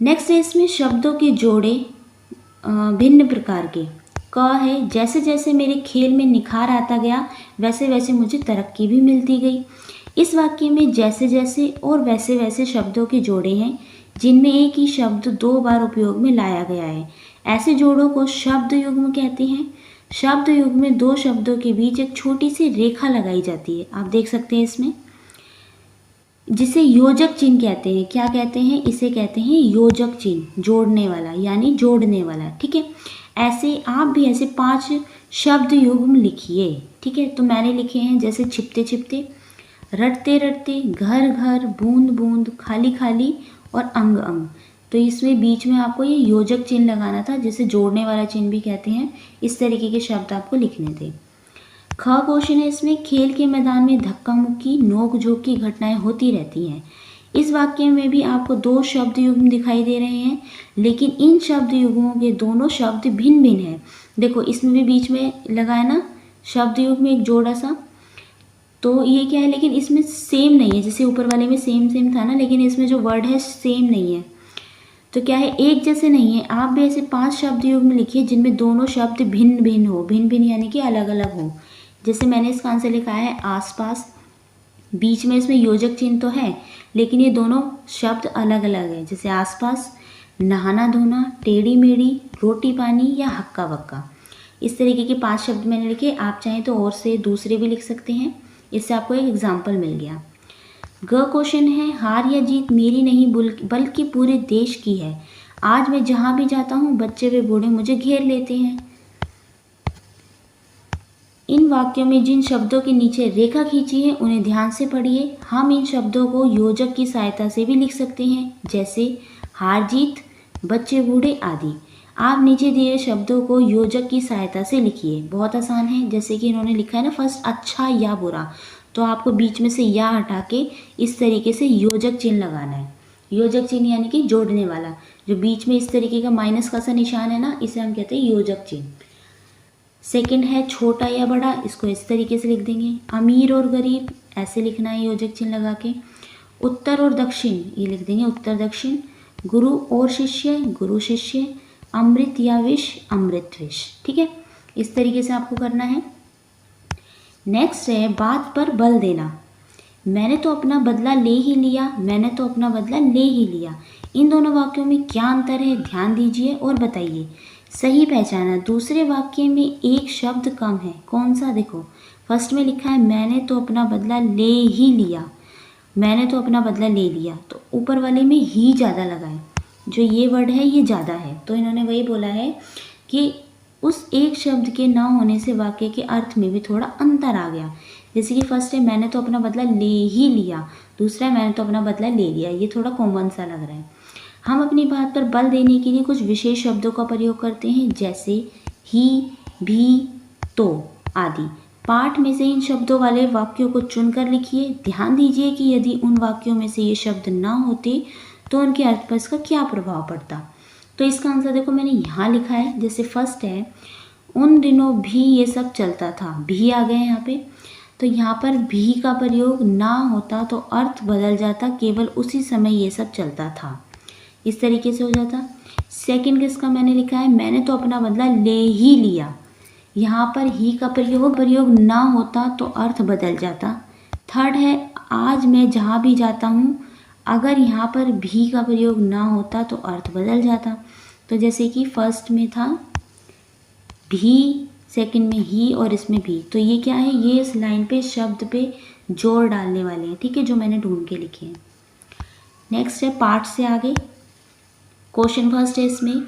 नेक्स्ट है इसमें शब्दों के जोड़े भिन्न प्रकार के। क है, जैसे जैसे मेरे खेल में निखार आता गया वैसे वैसे मुझे तरक्की भी मिलती गई। इस वाक्य में जैसे जैसे और वैसे वैसे शब्दों के जोड़े हैं जिनमें एक ही शब्द दो बार उपयोग में लाया गया है। ऐसे जोड़ों को शब्द युग्म कहते हैं। शब्द युग्म में दो शब्दों के बीच एक छोटी सी रेखा लगाई जाती है, आप देख सकते हैं इसमें, जिसे योजक चिन्ह कहते हैं। क्या कहते हैं? इसे कहते हैं योजक चिन्ह, जोड़ने वाला यानी जोड़ने वाला। ठीक है, ऐसे आप भी ऐसे 5 शब्द युग्म लिखिए। ठीक है, तो मैंने लिखे हैं जैसे छिपते छिपते, रटते रटते, घर घर, बूंद बूंद, खाली खाली और अंग अंग। तो इसमें बीच में आपको ये योजक चिन्ह लगाना था जिसे जोड़ने वाला चिन्ह भी कहते हैं। इस तरीके के शब्द आपको लिखने थे। ख क्वेश्चन है इसमें, खेल के मैदान में धक्का मुक्की नोक झोंक की घटनाएं होती रहती हैं। इस वाक्य में भी आपको 2 शब्द युग्म दिखाई दे रहे हैं, लेकिन इन शब्द युग्मों के दोनों शब्द भिन्न भिन्न हैं। देखो इसमें भी बीच में लगाया ना शब्द युग्म में एक जोड़ा सा, तो ये क्या है, लेकिन इसमें सेम नहीं है। जैसे ऊपर वाले में सेम सेम था ना, लेकिन इसमें जो वर्ड है सेम नहीं है। तो क्या है, एक जैसे नहीं है। आप भी ऐसे 5 शब्द युग्म लिखिए जिनमें दोनों शब्द भिन्न भिन्न हो। भिन्न भिन्न यानी कि अलग अलग हो। जैसे मैंने इसका आंसर लिखा है आसपास। बीच में इसमें योजक चिन्ह तो है लेकिन ये दोनों शब्द अलग अलग है। जैसे आसपास, नहाना धोना, टेढ़ी मेढ़ी, रोटी पानी या हक्का बक्का। इस तरीके के 5 शब्द मैंने लिखे। आप चाहें तो और से दूसरे भी लिख सकते हैं। इससे आपको एक एग्जाम्पल मिल गया। ग क्वेश्चन है, हार या जीत मेरी नहीं बल्कि पूरे देश की है। आज मैं जहाँ भी जाता हूँ बच्चे व बूढ़े मुझे घेर लेते हैं। इन वाक्यों में जिन शब्दों के नीचे रेखा खींची है उन्हें ध्यान से पढ़िए। हम इन शब्दों को योजक की सहायता से भी लिख सकते हैं, जैसे हार जीत, बच्चे बूढ़े आदि। आप नीचे दिए शब्दों को योजक की सहायता से लिखिए। बहुत आसान है, जैसे कि इन्होंने लिखा है ना फर्स्ट अच्छा या बुरा, तो आपको बीच में से या हटा के इस तरीके से योजक चिन्ह लगाना है। योजक चिन्ह यानी कि जोड़ने वाला, जो बीच में इस तरीके का माइनस का सा निशान है ना, इसे हम कहते हैं योजक चिन्ह। सेकंड है छोटा या बड़ा, इसको इस तरीके से लिख देंगे। अमीर और गरीब, ऐसे लिखना है योजक चिन्ह लगा के। उत्तर और दक्षिण, ये लिख देंगे उत्तर दक्षिण। गुरु और शिष्य, गुरु शिष्य। अमृत या विष, अमृत विष। ठीक है, इस तरीके से आपको करना है। नेक्स्ट है बात पर बल देना। मैंने तो अपना बदला ले ही लिया, मैंने तो अपना बदला ले ही लिया। इन दोनों वाक्यों में क्या अंतर है, ध्यान दीजिए और बताइए। सही पहचाना, दूसरे वाक्य में एक शब्द कम है, कौन सा? देखो फर्स्ट में लिखा है मैंने तो अपना बदला ले ही लिया, मैंने तो अपना बदला ले लिया, तो ऊपर वाले में ही ज़्यादा लगा है, जो ये वर्ड है ये ज़्यादा है। तो इन्होंने वही बोला है कि उस एक शब्द के ना होने से वाक्य के अर्थ में भी थोड़ा अंतर आ गया। जैसे कि फर्स्ट है मैंने तो अपना बदला ले ही लिया, दूसरा है मैंने तो अपना बदला ले लिया, ये थोड़ा कॉमन सा लग रहा है। हम अपनी बात पर बल देने के लिए कुछ विशेष शब्दों का प्रयोग करते हैं, जैसे ही, भी, तो आदि। पाठ में से इन शब्दों वाले वाक्यों को चुनकर लिखिए। ध्यान दीजिए कि यदि उन वाक्यों में से ये शब्द ना होते तो उनके अर्थ पर इसका क्या प्रभाव पड़ता। तो इसका आंसर देखो मैंने यहाँ लिखा है। जैसे फर्स्ट है उन दिनों भी ये सब चलता था, भी आ गए यहाँ पे, तो यहाँ पर भी का प्रयोग ना होता तो अर्थ बदल जाता, केवल उसी समय ये सब चलता था, इस तरीके से हो जाता। सेकंड किसका मैंने लिखा है, मैंने तो अपना बदला ले ही लिया, यहाँ पर ही का प्रयोग ना होता तो अर्थ बदल जाता। थर्ड है आज मैं जहाँ भी जाता हूँ, अगर यहाँ पर भी का प्रयोग ना होता तो अर्थ बदल जाता। तो जैसे कि फर्स्ट में था भी, सेकंड में ही और इसमें भी, तो ये क्या है, ये इस लाइन पे शब्द पे जोर डालने वाले हैं, ठीक है, जो मैंने ढूंढ के लिखे हैं। नेक्स्ट है पाठ से आगे क्वेश्चन फर्स्ट है इसमें,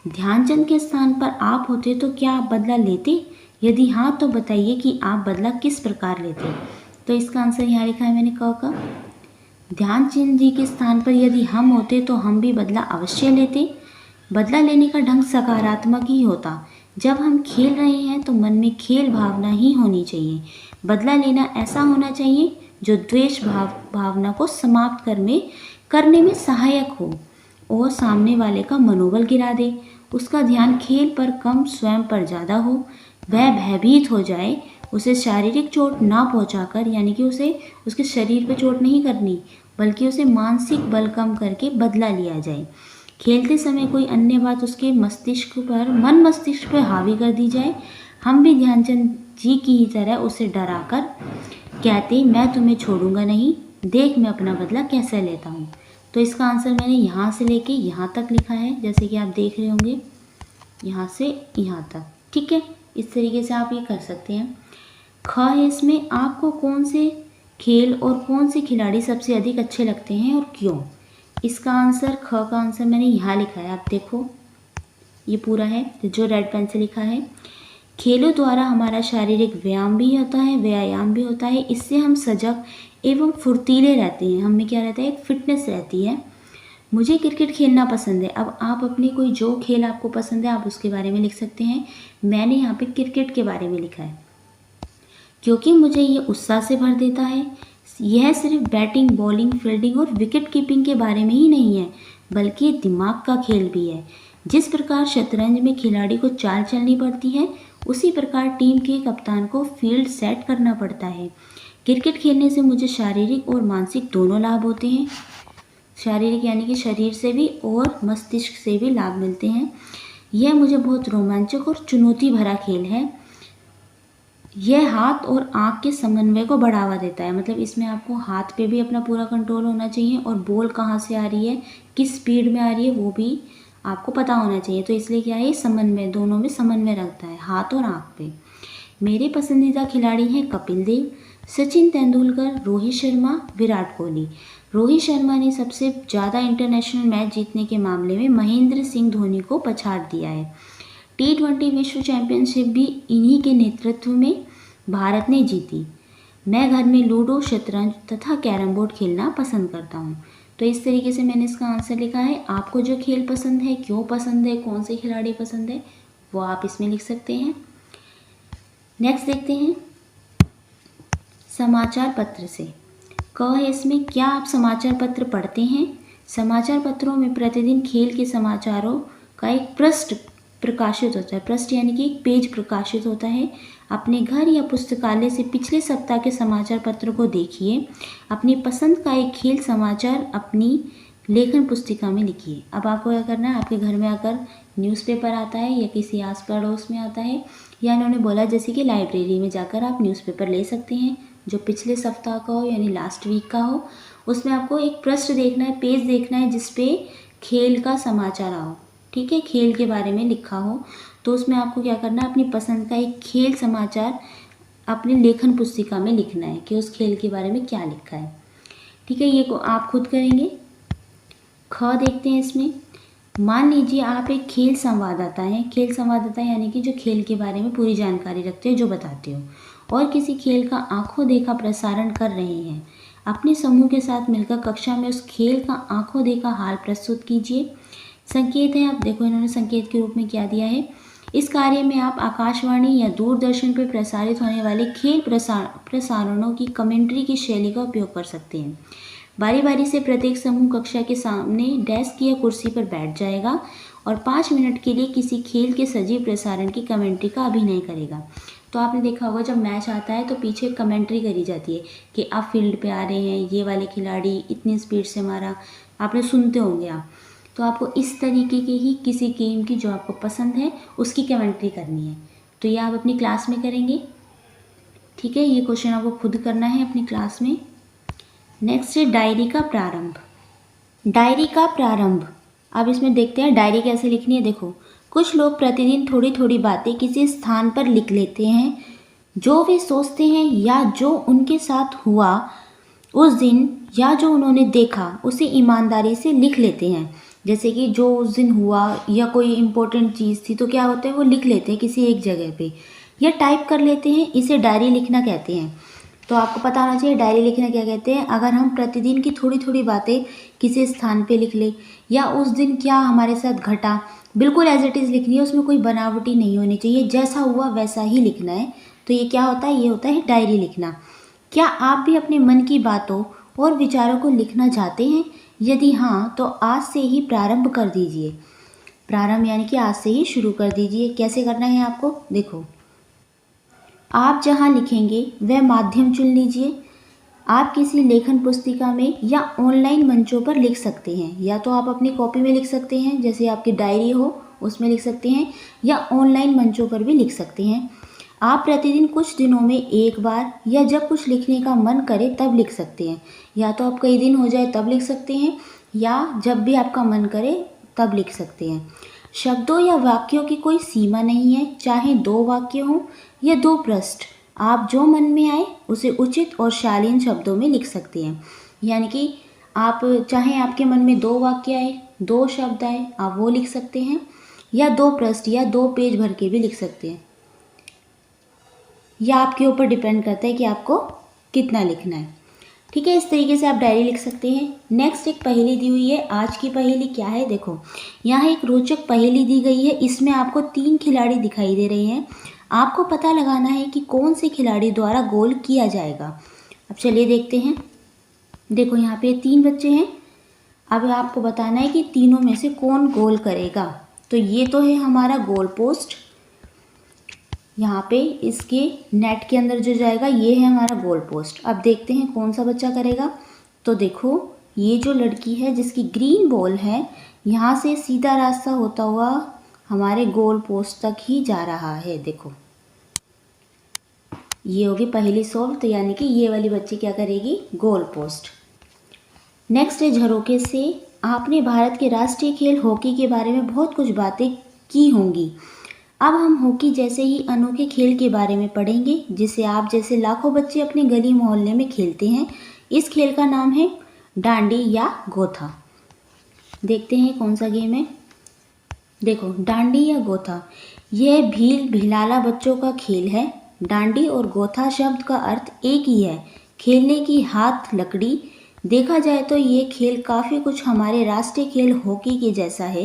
ध्यानचंद के स्थान पर आप होते तो क्या आप बदला लेते? यदि हाँ तो बताइए कि आप बदला किस प्रकार लेते। तो इसका आंसर यहाँ लिखा है मैंने क का। ध्यानचंद जी के स्थान पर यदि हम होते तो हम भी बदला अवश्य लेते। बदला लेने का ढंग सकारात्मक ही होता। जब हम खेल रहे हैं तो मन में खेल भावना ही होनी चाहिए। बदला लेना ऐसा होना चाहिए जो द्वेष भावना को समाप्त करने में सहायक हो और सामने वाले का मनोबल गिरा दे। उसका ध्यान खेल पर कम, स्वयं पर ज़्यादा हो। वह भयभीत हो जाए, उसे शारीरिक चोट ना पहुंचाकर, यानी कि उसे उसके शरीर पर चोट नहीं करनी, बल्कि उसे मानसिक बल कम करके बदला लिया जाए। खेलते समय कोई अन्य बात उसके मन मस्तिष्क पर हावी कर दी जाए। हम भी ध्यानचंद जी की ही तरह उसे डराकर कहते मैं तुम्हें छोड़ूंगा नहीं, देख मैं अपना बदला कैसे लेता हूँ। तो इसका आंसर मैंने यहाँ से लेके यहाँ तक लिखा है, जैसे कि आप देख रहे होंगे यहाँ से यहाँ तक, ठीक है। इस तरीके से आप ये कर सकते हैं। ख है इसमें, आपको कौन से खेल और कौन से खिलाड़ी सबसे अधिक अच्छे लगते हैं और क्यों? इसका आंसर, ख का आंसर मैंने यहाँ लिखा है, आप देखो ये पूरा है जो रेड पेन से लिखा है। खेलों द्वारा हमारा शारीरिक व्यायाम भी होता है। इससे हम सजग एवं फुर्तीले रहते हैं, हमें क्या रहता है, एक फिटनेस रहती है। मुझे क्रिकेट खेलना पसंद है। अब आप अपनी कोई जो खेल आपको पसंद है आप उसके बारे में लिख सकते हैं। मैंने यहाँ पे क्रिकेट के बारे में लिखा है क्योंकि मुझे ये उत्साह से भर देता है। यह सिर्फ बैटिंग, बॉलिंग, फील्डिंग और विकेट कीपिंग के बारे में ही नहीं है, बल्कि दिमाग का खेल भी है। जिस प्रकार शतरंज में खिलाड़ी को चाल चलनी पड़ती है, उसी प्रकार टीम के कप्तान को फील्ड सेट करना पड़ता है। क्रिकेट खेलने से मुझे शारीरिक और मानसिक दोनों लाभ होते हैं। शारीरिक यानी कि शरीर से भी और मस्तिष्क से भी लाभ मिलते हैं। यह मुझे बहुत रोमांचक और चुनौती भरा खेल है। यह हाथ और आँख के समन्वय को बढ़ावा देता है, मतलब इसमें आपको हाथ पे भी अपना पूरा कंट्रोल होना चाहिए और बॉल कहाँ से आ रही है, किस स्पीड में आ रही है, वो भी आपको पता होना चाहिए। तो इसलिए क्या है, समन्वय, दोनों में समन्वय रखता है, हाथ और आँख पे। मेरे पसंदीदा खिलाड़ी हैं कपिल देव, सचिन तेंदुलकर, रोहित शर्मा, विराट कोहली। रोहित शर्मा ने सबसे ज़्यादा इंटरनेशनल मैच जीतने के मामले में महेंद्र सिंह धोनी को पछाड़ दिया है। T20 विश्व चैंपियनशिप भी इन्हीं के नेतृत्व में भारत ने जीती। मैं घर में लूडो, शतरंज तथा कैरम बोर्ड खेलना पसंद करता हूँ। तो इस तरीके से मैंने इसका आंसर लिखा है। आपको जो खेल पसंद है, क्यों पसंद है, कौन से खिलाड़ी पसंद है, वो आप इसमें लिख सकते हैं। नेक्स्ट देखते हैं समाचार पत्र से। क है इसमें, क्या आप समाचार पत्र पढ़ते हैं? समाचार पत्रों में प्रतिदिन खेल के समाचारों का एक पृष्ठ प्रकाशित होता है। पृष्ठ यानी कि एक पेज प्रकाशित होता है। अपने घर या पुस्तकालय से पिछले सप्ताह के समाचार पत्र को देखिए। अपनी पसंद का एक खेल समाचार अपनी लेखन पुस्तिका में लिखिए। अब आपको क्या करना है, आपके घर में अगर न्यूज़पेपर आता है या किसी आस पड़ोस में आता है, या इन्होंने बोला जैसे कि लाइब्रेरी में जाकर आप न्यूज़पेपर ले सकते हैं जो पिछले सप्ताह का हो यानी लास्ट वीक का हो। उसमें आपको एक पृष्ठ देखना है, पेज देखना है जिसपे खेल का समाचार आओ, ठीक है, खेल के बारे में लिखा हो। तो उसमें आपको क्या करना है, अपनी पसंद का एक खेल समाचार अपनी लेखन पुस्तिका में लिखना है कि उस खेल के बारे में क्या लिखा है, ठीक है। ये को आप खुद करेंगे। ख देखते हैं इसमें। मान लीजिए आप एक खेल संवाददाता हैं। खेल संवाददाता यानी कि जो खेल के बारे में पूरी जानकारी रखते हो, जो बताते हो, और किसी खेल का आंखों देखा प्रसारण कर रहे हैं। अपने समूह के साथ मिलकर कक्षा में उस खेल का आंखों देखा हाल प्रस्तुत कीजिए। संकेत है, आप देखो इन्होंने संकेत के रूप में क्या दिया है। इस कार्य में आप आकाशवाणी या दूरदर्शन पर प्रसारित होने वाले खेल प्रसारणों की कमेंट्री की शैली का उपयोग कर सकते हैं। बारी बारी से प्रत्येक समूह कक्षा के सामने डेस्क या कुर्सी पर बैठ जाएगा और 5 मिनट के लिए किसी खेल के सजीव प्रसारण की कमेंट्री का अभिनय करेगा। तो आपने देखा होगा जब मैच आता है तो पीछे कमेंट्री करी जाती है कि आप फील्ड पे आ रहे हैं, ये वाले खिलाड़ी इतनी स्पीड से मारा, आपने सुनते होंगे आप। तो आपको इस तरीके की ही किसी गेम की जो आपको पसंद है उसकी कमेंट्री करनी है। तो ये आप अपनी क्लास में करेंगे, ठीक है। ये क्वेश्चन आपको खुद करना है अपनी क्लास में। नेक्स्ट है डायरी का प्रारंभ। डायरी का प्रारंभ, अब इसमें देखते हैं डायरी कैसे लिखनी है। देखो, कुछ लोग प्रतिदिन थोड़ी थोड़ी बातें किसी स्थान पर लिख लेते हैं जो वे सोचते हैं या जो उनके साथ हुआ उस दिन, या जो उन्होंने देखा उसे ईमानदारी से लिख लेते हैं। जैसे कि जो उस दिन हुआ या कोई इम्पोर्टेंट चीज़ थी तो क्या होता है, वो लिख लेते हैं किसी एक जगह पे या टाइप कर लेते हैं। इसे डायरी लिखना कहते हैं। तो आपको पता होना चाहिए डायरी लिखना क्या कहते हैं। अगर हम प्रतिदिन की थोड़ी थोड़ी बातें किसी स्थान पे लिख ले, या उस दिन क्या हमारे साथ घटा, बिल्कुल एज इट इज़ लिखनी है, उसमें कोई बनावटी नहीं होनी चाहिए, जैसा हुआ वैसा ही लिखना है। तो ये क्या होता है, ये होता है डायरी लिखना। क्या आप भी अपने मन की बातों और विचारों को लिखना चाहते हैं? यदि हाँ, तो आज से ही प्रारंभ कर दीजिए। प्रारंभ यानी कि आज से ही शुरू कर दीजिए। कैसे करना है आपको, देखो, आप जहाँ लिखेंगे वह माध्यम चुन लीजिए। आप किसी लेखन पुस्तिका में या ऑनलाइन मंचों पर लिख सकते हैं। या तो आप अपनी कॉपी में लिख सकते हैं, जैसे आपकी डायरी हो उसमें लिख सकते हैं, या ऑनलाइन मंचों पर भी लिख सकते हैं। आप प्रतिदिन कुछ दिनों में एक बार या जब कुछ लिखने का मन करे तब लिख सकते हैं। या तो आप कई दिन हो जाए तब लिख सकते हैं, या जब भी आपका मन करे तब लिख सकते हैं। शब्दों या वाक्यों की कोई सीमा नहीं है, चाहे 2 वाक्य हों या 2 पृष्ठ। आप जो मन में आए उसे उचित और शालीन शब्दों में लिख सकते हैं। यानी कि आप चाहे आपके मन में 2 वाक्य आए, 2 शब्द आए, आप वो लिख सकते हैं, या 2 पृष्ठ या 2 पेज भर के भी लिख सकते हैं। यह आपके ऊपर डिपेंड करता है कि आपको कितना लिखना है, ठीक है। इस तरीके से आप डायरी लिख सकते हैं। नेक्स्ट एक पहेली दी हुई है। आज की पहेली क्या है, देखो, यहाँ एक रोचक पहेली दी गई है। इसमें आपको 3 खिलाड़ी दिखाई दे रहे हैं। आपको पता लगाना है कि कौन से खिलाड़ी द्वारा गोल किया जाएगा। अब चलिए देखते हैं। देखो, यहाँ पे 3 बच्चे हैं। अब आपको बताना है कि तीनों में से कौन गोल करेगा। तो ये तो है हमारा गोल पोस्ट, यहाँ पे इसके नेट के अंदर जो जाएगा ये है हमारा गोल पोस्ट। अब देखते हैं कौन सा बच्चा करेगा। तो देखो, ये जो लड़की है जिसकी ग्रीन बॉल है, यहाँ से सीधा रास्ता होता हुआ हमारे गोल पोस्ट तक ही जा रहा है। देखो, ये होगी पहली सॉल्व। तो यानी कि ये वाली बच्ची क्या करेगी, गोल पोस्ट। नेक्स्ट है झरोके से। आपने भारत के राष्ट्रीय खेल हॉकी के बारे में बहुत कुछ बातें की होंगी। अब हम हॉकी जैसे ही अनोखे खेल के बारे में पढ़ेंगे जिसे आप जैसे लाखों बच्चे अपने गली मोहल्ले में खेलते हैं। इस खेल का नाम है डांडी या गोथा। देखते हैं कौन सा गेम है। देखो, डांडी या गोथा, यह भील भिलाला बच्चों का खेल है। डांडी और गोथा शब्द का अर्थ एक ही है, खेलने की हाथ लकड़ी देखा जाए तो ये खेल काफ़ी कुछ हमारे राष्ट्रीय खेल हॉकी के जैसा है।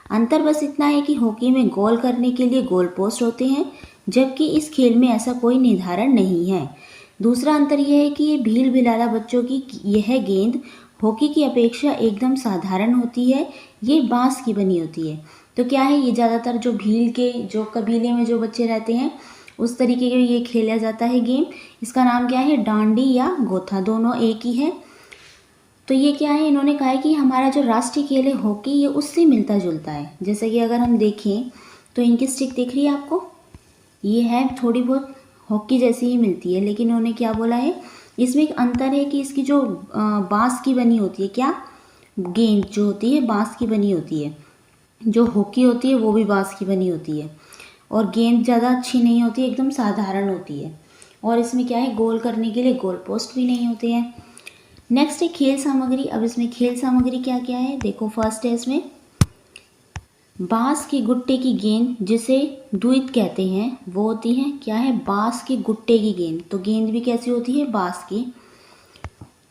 अंतर बस इतना है कि हॉकी में गोल करने के लिए गोल पोस्ट होते हैं, जबकि इस खेल में ऐसा कोई निर्धारण नहीं है। दूसरा अंतर यह है कि ये भील भिलाला बच्चों की यह गेंद हॉकी की अपेक्षा एकदम साधारण होती है। ये बांस की बनी होती है। तो क्या है, ये ज़्यादातर जो भील के जो कबीले में जो बच्चे रहते हैं उस तरीके के ये खेला जाता है गेम। इसका नाम क्या है, डांडी या गोथा, दोनों एक ही है। तो ये क्या है, इन्होंने कहा है कि हमारा जो राष्ट्रीय खेल है हॉकी, ये उससे मिलता जुलता है। जैसे कि अगर हम देखें तो इनकी स्टिक दिख रही है आपको, ये है थोड़ी बहुत हॉकी जैसी ही मिलती है, लेकिन उन्होंने क्या बोला है, इसमें एक अंतर है कि इसकी जो बांस की बनी होती है, क्या गेंद जो होती है बांस की बनी होती है, जो हॉकी होती है वो भी बांस की बनी होती है, और गेंद ज़्यादा अच्छी नहीं होती, एकदम साधारण होती है। और इसमें क्या है, गोल करने के लिए गोल पोस्ट भी नहीं होते हैं। नेक्स्ट है खेल सामग्री। अब इसमें खेल सामग्री क्या क्या है, देखो फर्स्ट है इसमें बांस के गुट्टे की गेंद, जिसे दुईत कहते हैं, वो होती है क्या है, बांस के गुट्टे की गेंद। तो गेंद भी कैसी होती है, बांस की।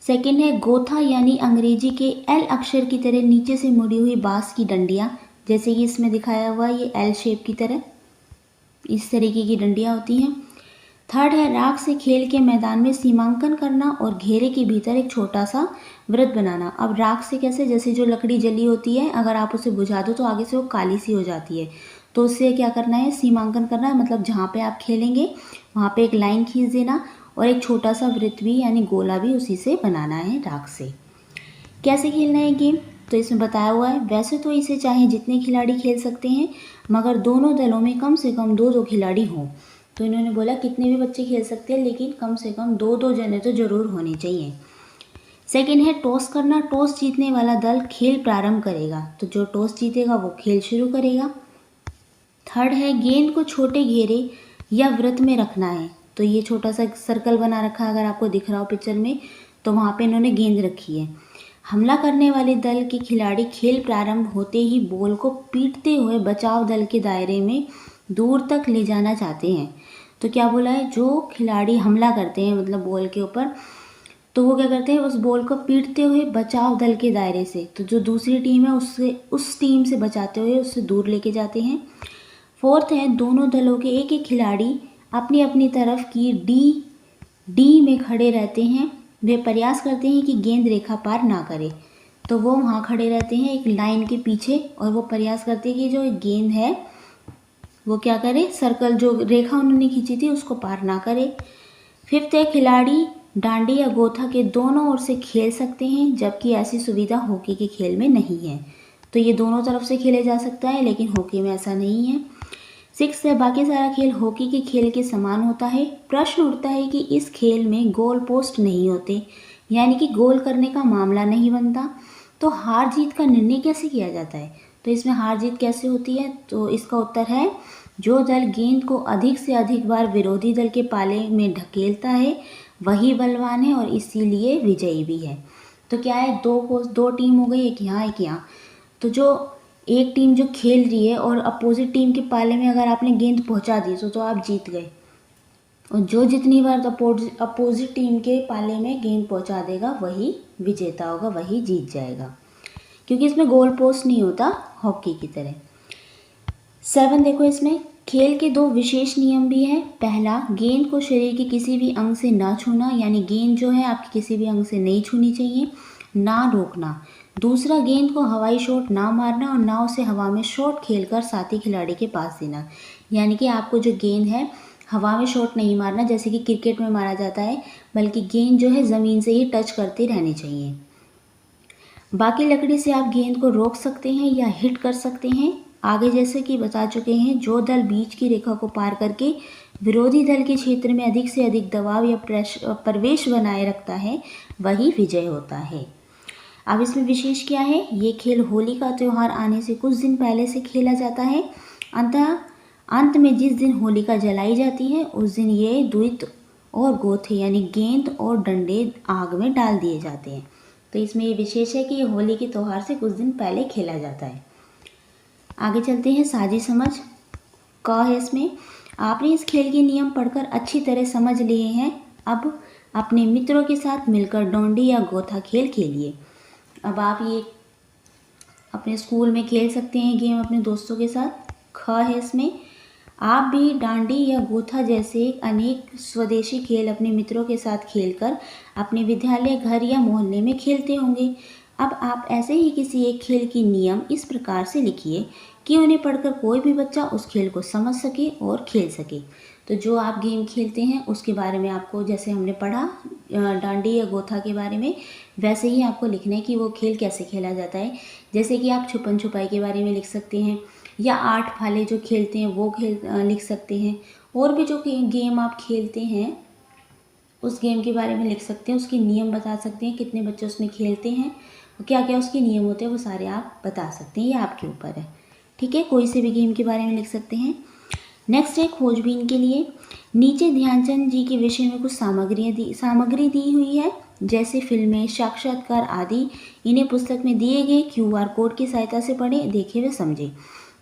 सेकंड है गोथा, यानी अंग्रेजी के एल अक्षर की तरह नीचे से मुड़ी हुई बांस की डंडियाँ, जैसे कि इसमें दिखाया हुआ ये एल शेप की तरह, इस तरीके की डंडियाँ होती हैं। थर्ड है राख से खेल के मैदान में सीमांकन करना और घेरे के भीतर एक छोटा सा वृत्त बनाना। अब राख से कैसे, जैसे जो लकड़ी जली होती है, अगर आप उसे बुझा दो तो आगे से वो काली सी हो जाती है, तो उससे क्या करना है, सीमांकन करना है, मतलब जहाँ पे आप खेलेंगे वहाँ पे एक लाइन खींच देना और एक छोटा सा वृत्त भी यानी गोला भी उसी से बनाना है राख से। कैसे खेलना है गेम, तो इसमें बताया हुआ है। वैसे तो इसे चाहे जितने खिलाड़ी खेल सकते हैं, मगर दोनों दलों में कम से कम दो दो खिलाड़ी हों। तो इन्होंने बोला कितने भी बच्चे खेल सकते हैं, लेकिन कम से कम दो दो जने तो जरूर होने चाहिए। सेकंड है टॉस करना। टॉस जीतने वाला दल खेल प्रारंभ करेगा, तो जो टॉस जीतेगा वो खेल शुरू करेगा। थर्ड है गेंद को छोटे घेरे या वृत्त में रखना है। तो ये छोटा सा सर्कल बना रखा है, अगर आपको दिख रहा हो पिक्चर में, तो वहाँ पे इन्होंने गेंद रखी है। हमला करने वाले दल के खिलाड़ी खेल प्रारंभ होते ही बॉल को पीटते हुए बचाव दल के दायरे में दूर तक ले जाना चाहते हैं। तो क्या बोला है, जो खिलाड़ी हमला करते हैं मतलब बॉल के ऊपर, तो वो क्या करते हैं, उस बॉल को पीटते हुए बचाव दल के दायरे से, तो जो दूसरी टीम है उससे, उस टीम से बचाते हुए उससे दूर लेके जाते हैं। फोर्थ है दोनों दलों के एक एक खिलाड़ी अपनी अपनी तरफ की डी में खड़े रहते हैं। वे प्रयास करते हैं कि गेंद रेखा पार ना करे। तो वो वहाँ खड़े रहते हैं एक लाइन के पीछे, और वो प्रयास करते हैं कि जो गेंद है वो क्या करे, सर्कल जो रेखा उन्होंने खींची थी उसको पार ना करे। फिफ्थ है खिलाड़ी डांडी या गोथा के दोनों ओर से खेल सकते हैं, जबकि ऐसी सुविधा हॉकी के खेल में नहीं है। तो ये दोनों तरफ से खेले जा सकता है, लेकिन हॉकी में ऐसा नहीं है। सिक्स है बाकी सारा खेल हॉकी के खेल के समान होता है। प्रश्न उठता है कि इस खेल में गोल पोस्ट नहीं होते, यानी कि गोल करने का मामला नहीं बनता, तो हार जीत का निर्णय कैसे किया जाता है। तो इसमें हार जीत कैसे होती है, तो इसका उत्तर है जो दल गेंद को अधिक से अधिक बार विरोधी दल के पाले में ढकेलता है वही बलवान है और इसीलिए विजयी भी है। तो क्या है, दो टीम हो गई, एक यहाँ एक यहाँ। तो जो एक टीम जो खेल रही है और अपोजिट टीम के पाले में अगर आपने गेंद पहुंचा दी तो आप जीत गए, और जो जितनी बार अपोजिट टीम के पाले में गेंद पहुंचा देगा वही विजेता होगा, वही जीत जाएगा, क्योंकि इसमें गोल पोस्ट नहीं होता हॉकी की तरह। 7 देखो, इसमें खेल के दो विशेष नियम भी हैं। पहला, गेंद को शरीर के किसी भी अंग से ना छूना, यानी गेंद जो है आपके किसी भी अंग से नहीं छूनी चाहिए, ना रोकना। दूसरा, गेंद को हवाई शॉट ना मारना और ना उसे हवा में शॉट खेलकर साथी खिलाड़ी के पास देना, यानी कि आपको जो गेंद है हवा में शॉट नहीं मारना जैसे कि क्रिकेट में मारा जाता है, बल्कि गेंद जो है ज़मीन से ही टच करते रहनी चाहिए। बाकी लकड़ी से आप गेंद को रोक सकते हैं या हिट कर सकते हैं। आगे जैसे कि बता चुके हैं, जो दल बीच की रेखा को पार करके विरोधी दल के क्षेत्र में अधिक से अधिक दबाव या प्रवेश बनाए रखता है वही विजय होता है। अब इसमें विशेष क्या है, ये खेल होली का त्यौहार आने से कुछ दिन पहले से खेला जाता है। अंत में जिस दिन होलिका जलाई जाती है उस दिन ये द्वित और गोथे यानी गेंद और डंडे आग में डाल दिए जाते हैं। तो इसमें ये विशेष है कि ये होली के त्यौहार से कुछ दिन पहले खेला जाता है। आगे चलते हैं, साझी समझ का है इसमें। आपने इस खेल के नियम पढ़कर अच्छी तरह समझ लिए हैं। अब अपने मित्रों के साथ मिलकर डोंडी या गोथा खेल खेलिए। अब आप ये अपने स्कूल में खेल सकते हैं गेम अपने दोस्तों के साथ। ख है इसमें, आप भी डांडी या गोथा जैसे अनेक स्वदेशी खेल अपने मित्रों के साथ खेलकर अपने विद्यालय, घर या मोहल्ले में खेलते होंगे। अब आप ऐसे ही किसी एक खेल की नियम इस प्रकार से लिखिए कि उन्हें पढ़कर कोई भी बच्चा उस खेल को समझ सके और खेल सके। तो जो आप गेम खेलते हैं उसके बारे में आपको, जैसे हमने पढ़ा डांडी या गोथा के बारे में, वैसे ही आपको लिखना है कि वो खेल कैसे खेला जाता है। जैसे कि आप छुपन छुपाई के बारे में लिख सकते हैं, या 8 भाले जो खेलते हैं वो खेल लिख सकते हैं। और भी जो गेम आप खेलते हैं उस गेम के बारे में लिख सकते हैं, उसके नियम बता सकते हैं, कितने बच्चे उसमें खेलते हैं, क्या क्या उसके नियम होते हैं, वो सारे आप बता सकते हैं। ये आपके ऊपर है, ठीक है। कोई से भी गेम के बारे में लिख सकते हैं। नेक्स्ट है खोजबीन के लिए। नीचे ध्यानचंद जी के विषय में कुछ सामग्री दी हुई है, जैसे फिल्में, साक्षात्कार आदि। इन्हें पुस्तक में दिए गए QR कोड की सहायता से पढ़ें, देखें व समझें।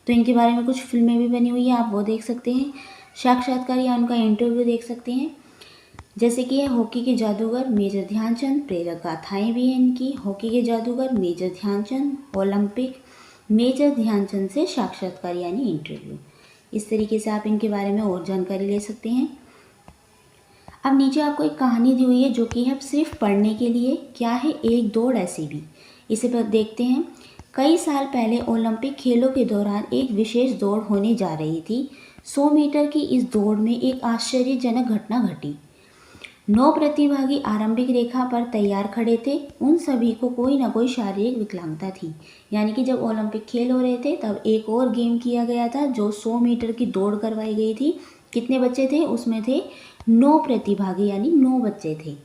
तो इनके बारे में कुछ फिल्में भी बनी हुई है, आप वो देख सकते हैं। साक्षात्कार या उनका इंटरव्यू देख सकते हैं, जैसे कि है हॉकी के जादूगर मेजर ध्यानचंद, प्रेरक गाथाएं भी हैं इनकी। हॉकी के जादूगर major Dhyanchand, Olympic major Dhyanchand से साक्षात्कार यानी इंटरव्यू। इस तरीके से आप इनके बारे में और जानकारी ले सकते हैं। अब नीचे आपको एक कहानी दी हुई है जो कि है सिर्फ पढ़ने के लिए। क्या है? एक दौड़ ऐसी भी। इसे पर देखते हैं। कई साल पहले ओलंपिक खेलों के दौरान एक विशेष दौड़ होने जा रही थी। 100 मीटर की इस दौड़ में एक आश्चर्यजनक घटना घटी। 9 प्रतिभागी आरंभिक रेखा पर तैयार खड़े थे। उन सभी को कोई ना कोई शारीरिक विकलांगता थी। यानी कि जब ओलंपिक खेल हो रहे थे तब एक और गेम किया गया था जो 100 मीटर की दौड़ करवाई गई थी। कितने बच्चे थे उसमें? थे 9 प्रतिभागी, यानी 9 बच्चे थे।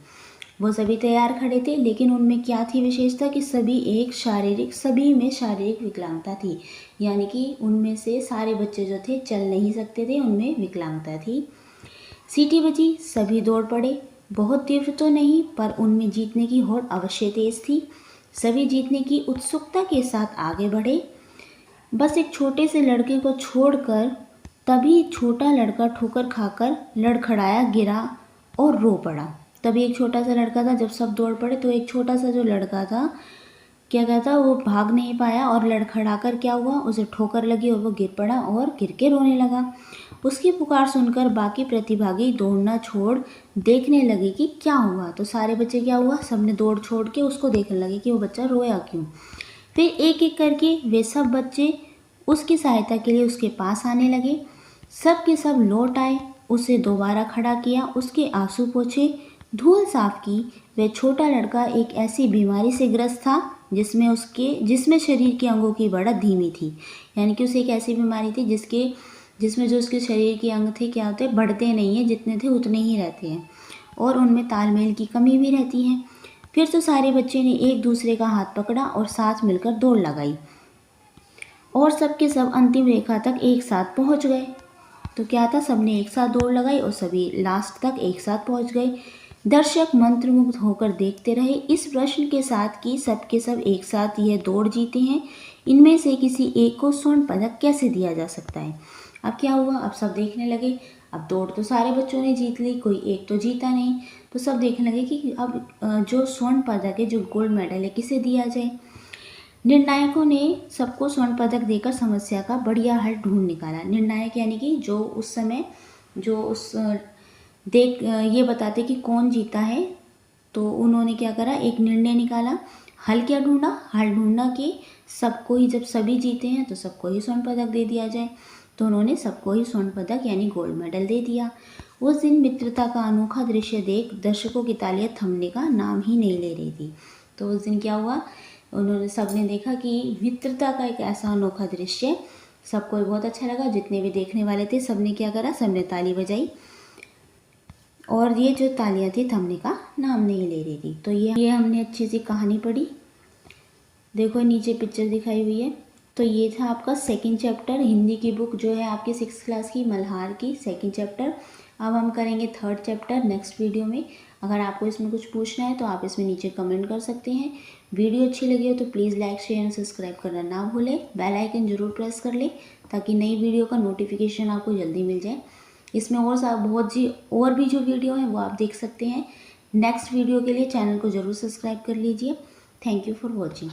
वो सभी तैयार खड़े थे, लेकिन उनमें क्या थी विशेषता कि सभी में शारीरिक विकलांगता थी। यानी कि उनमें से सारे बच्चे जो थे चल नहीं सकते थे, उनमें विकलांगता थी। सीटी बजी, सभी दौड़ पड़े। बहुत तीव्र तो नहीं, पर उनमें जीतने की होड़ अवश्य तेज थी। सभी जीतने की उत्सुकता के साथ आगे बढ़े। बस एक छोटे से लड़के को छोड़कर तभी छोटा लड़का ठोकर खाकर लड़खड़ाया गिरा और रो पड़ा। तभी एक छोटा सा लड़का था, जब सब दौड़ पड़े तो एक छोटा सा जो लड़का था क्या कहता, वो भाग नहीं पाया और लड़खड़ाकर क्या हुआ, उसे ठोकर लगी और वो गिर पड़ा और गिर के रोने लगा। उसकी पुकार सुनकर बाकी प्रतिभागी दौड़ना छोड़ देखने लगे कि क्या हुआ। तो सारे बच्चे क्या हुआ, सबने दौड़ छोड़ के उसको देखने लगे कि वो बच्चा रोया क्यों। फिर एक एक करके वे सब बच्चे उसकी सहायता के लिए उसके पास आने लगे। सब के सब लौट आए, उसे दोबारा खड़ा किया, उसके आंसू पोंछे, धूल साफ की। वह छोटा लड़का एक ऐसी बीमारी से ग्रस्त था जिसमें शरीर के अंगों की बढ़त धीमी थी। यानी कि उसे एक ऐसी बीमारी थी जिसमें जो उसके शरीर के अंग थे क्या होते, बढ़ते नहीं हैं, जितने थे उतने ही रहते हैं, और उनमें तालमेल की कमी भी रहती है। फिर तो सारे बच्चे ने एक दूसरे का हाथ पकड़ा और साथ मिलकर दौड़ लगाई, और सबके सब अंतिम रेखा तक एक साथ पहुंच गए। तो क्या था, सबने एक साथ दौड़ लगाई और सभी लास्ट तक एक साथ पहुंच गए। दर्शक मंत्रमुग्ध होकर देखते रहे, इस प्रश्न के साथ कि सबके सब एक साथ यह दौड़ जीते हैं, इनमें से किसी एक को स्वर्ण पदक कैसे दिया जा सकता है। अब क्या हुआ, अब सब देखने लगे। अब दौड़ तो सारे बच्चों ने जीत ली, कोई एक तो जीता नहीं। तो सब देखने लगे कि अब जो स्वर्ण पदक है, जो गोल्ड मेडल है, किसे दिया जाए। निर्णायकों ने सबको स्वर्ण पदक देकर समस्या का बढ़िया हल ढूंढ निकाला। निर्णायक यानी कि जो उस समय ये बताते कि कौन जीता है, तो उन्होंने क्या करा, एक निर्णय निकाला। हल क्या ढूंढा, हल ढूंढा कि सबको ही, जब सभी जीते हैं तो सबको ही स्वर्ण पदक दे दिया जाए। तो उन्होंने सबको ही स्वर्ण पदक यानी गोल्ड मेडल दे दिया। उस दिन मित्रता का अनोखा दृश्य देख दर्शकों की तालियां थमने का नाम ही नहीं ले रही थी। तो उस दिन क्या हुआ, उन्होंने सबने देखा कि मित्रता का एक ऐसा अनोखा दृश्य सबको बहुत अच्छा लगा। जितने भी देखने वाले थे सबने क्या करा, सबने ताली बजाई, और ये जो तालियां थी थमने का नाम नहीं ले रही थी। तो ये हमने अच्छी सी कहानी पढ़ी। देखो नीचे पिक्चर दिखाई हुई है। तो ये था आपका सेकंड चैप्टर, हिंदी की बुक जो है आपकी 6th क्लास की मल्हार की सेकंड चैप्टर। अब हम करेंगे थर्ड चैप्टर नेक्स्ट वीडियो में। अगर आपको इसमें कुछ पूछना है तो आप इसमें नीचे कमेंट कर सकते हैं। वीडियो अच्छी लगी हो तो please like, share and subscribe करना ना भूलें। बेल आइकन जरूर प्रेस कर लें ताकि नई वीडियो का नोटिफिकेशन आपको जल्दी मिल जाए। इसमें और भी जो वीडियो है वो आप देख सकते हैं नेक्स्ट वीडियो के लिए चैनल को ज़रूर सब्सक्राइब कर लीजिए। Thank you for watching.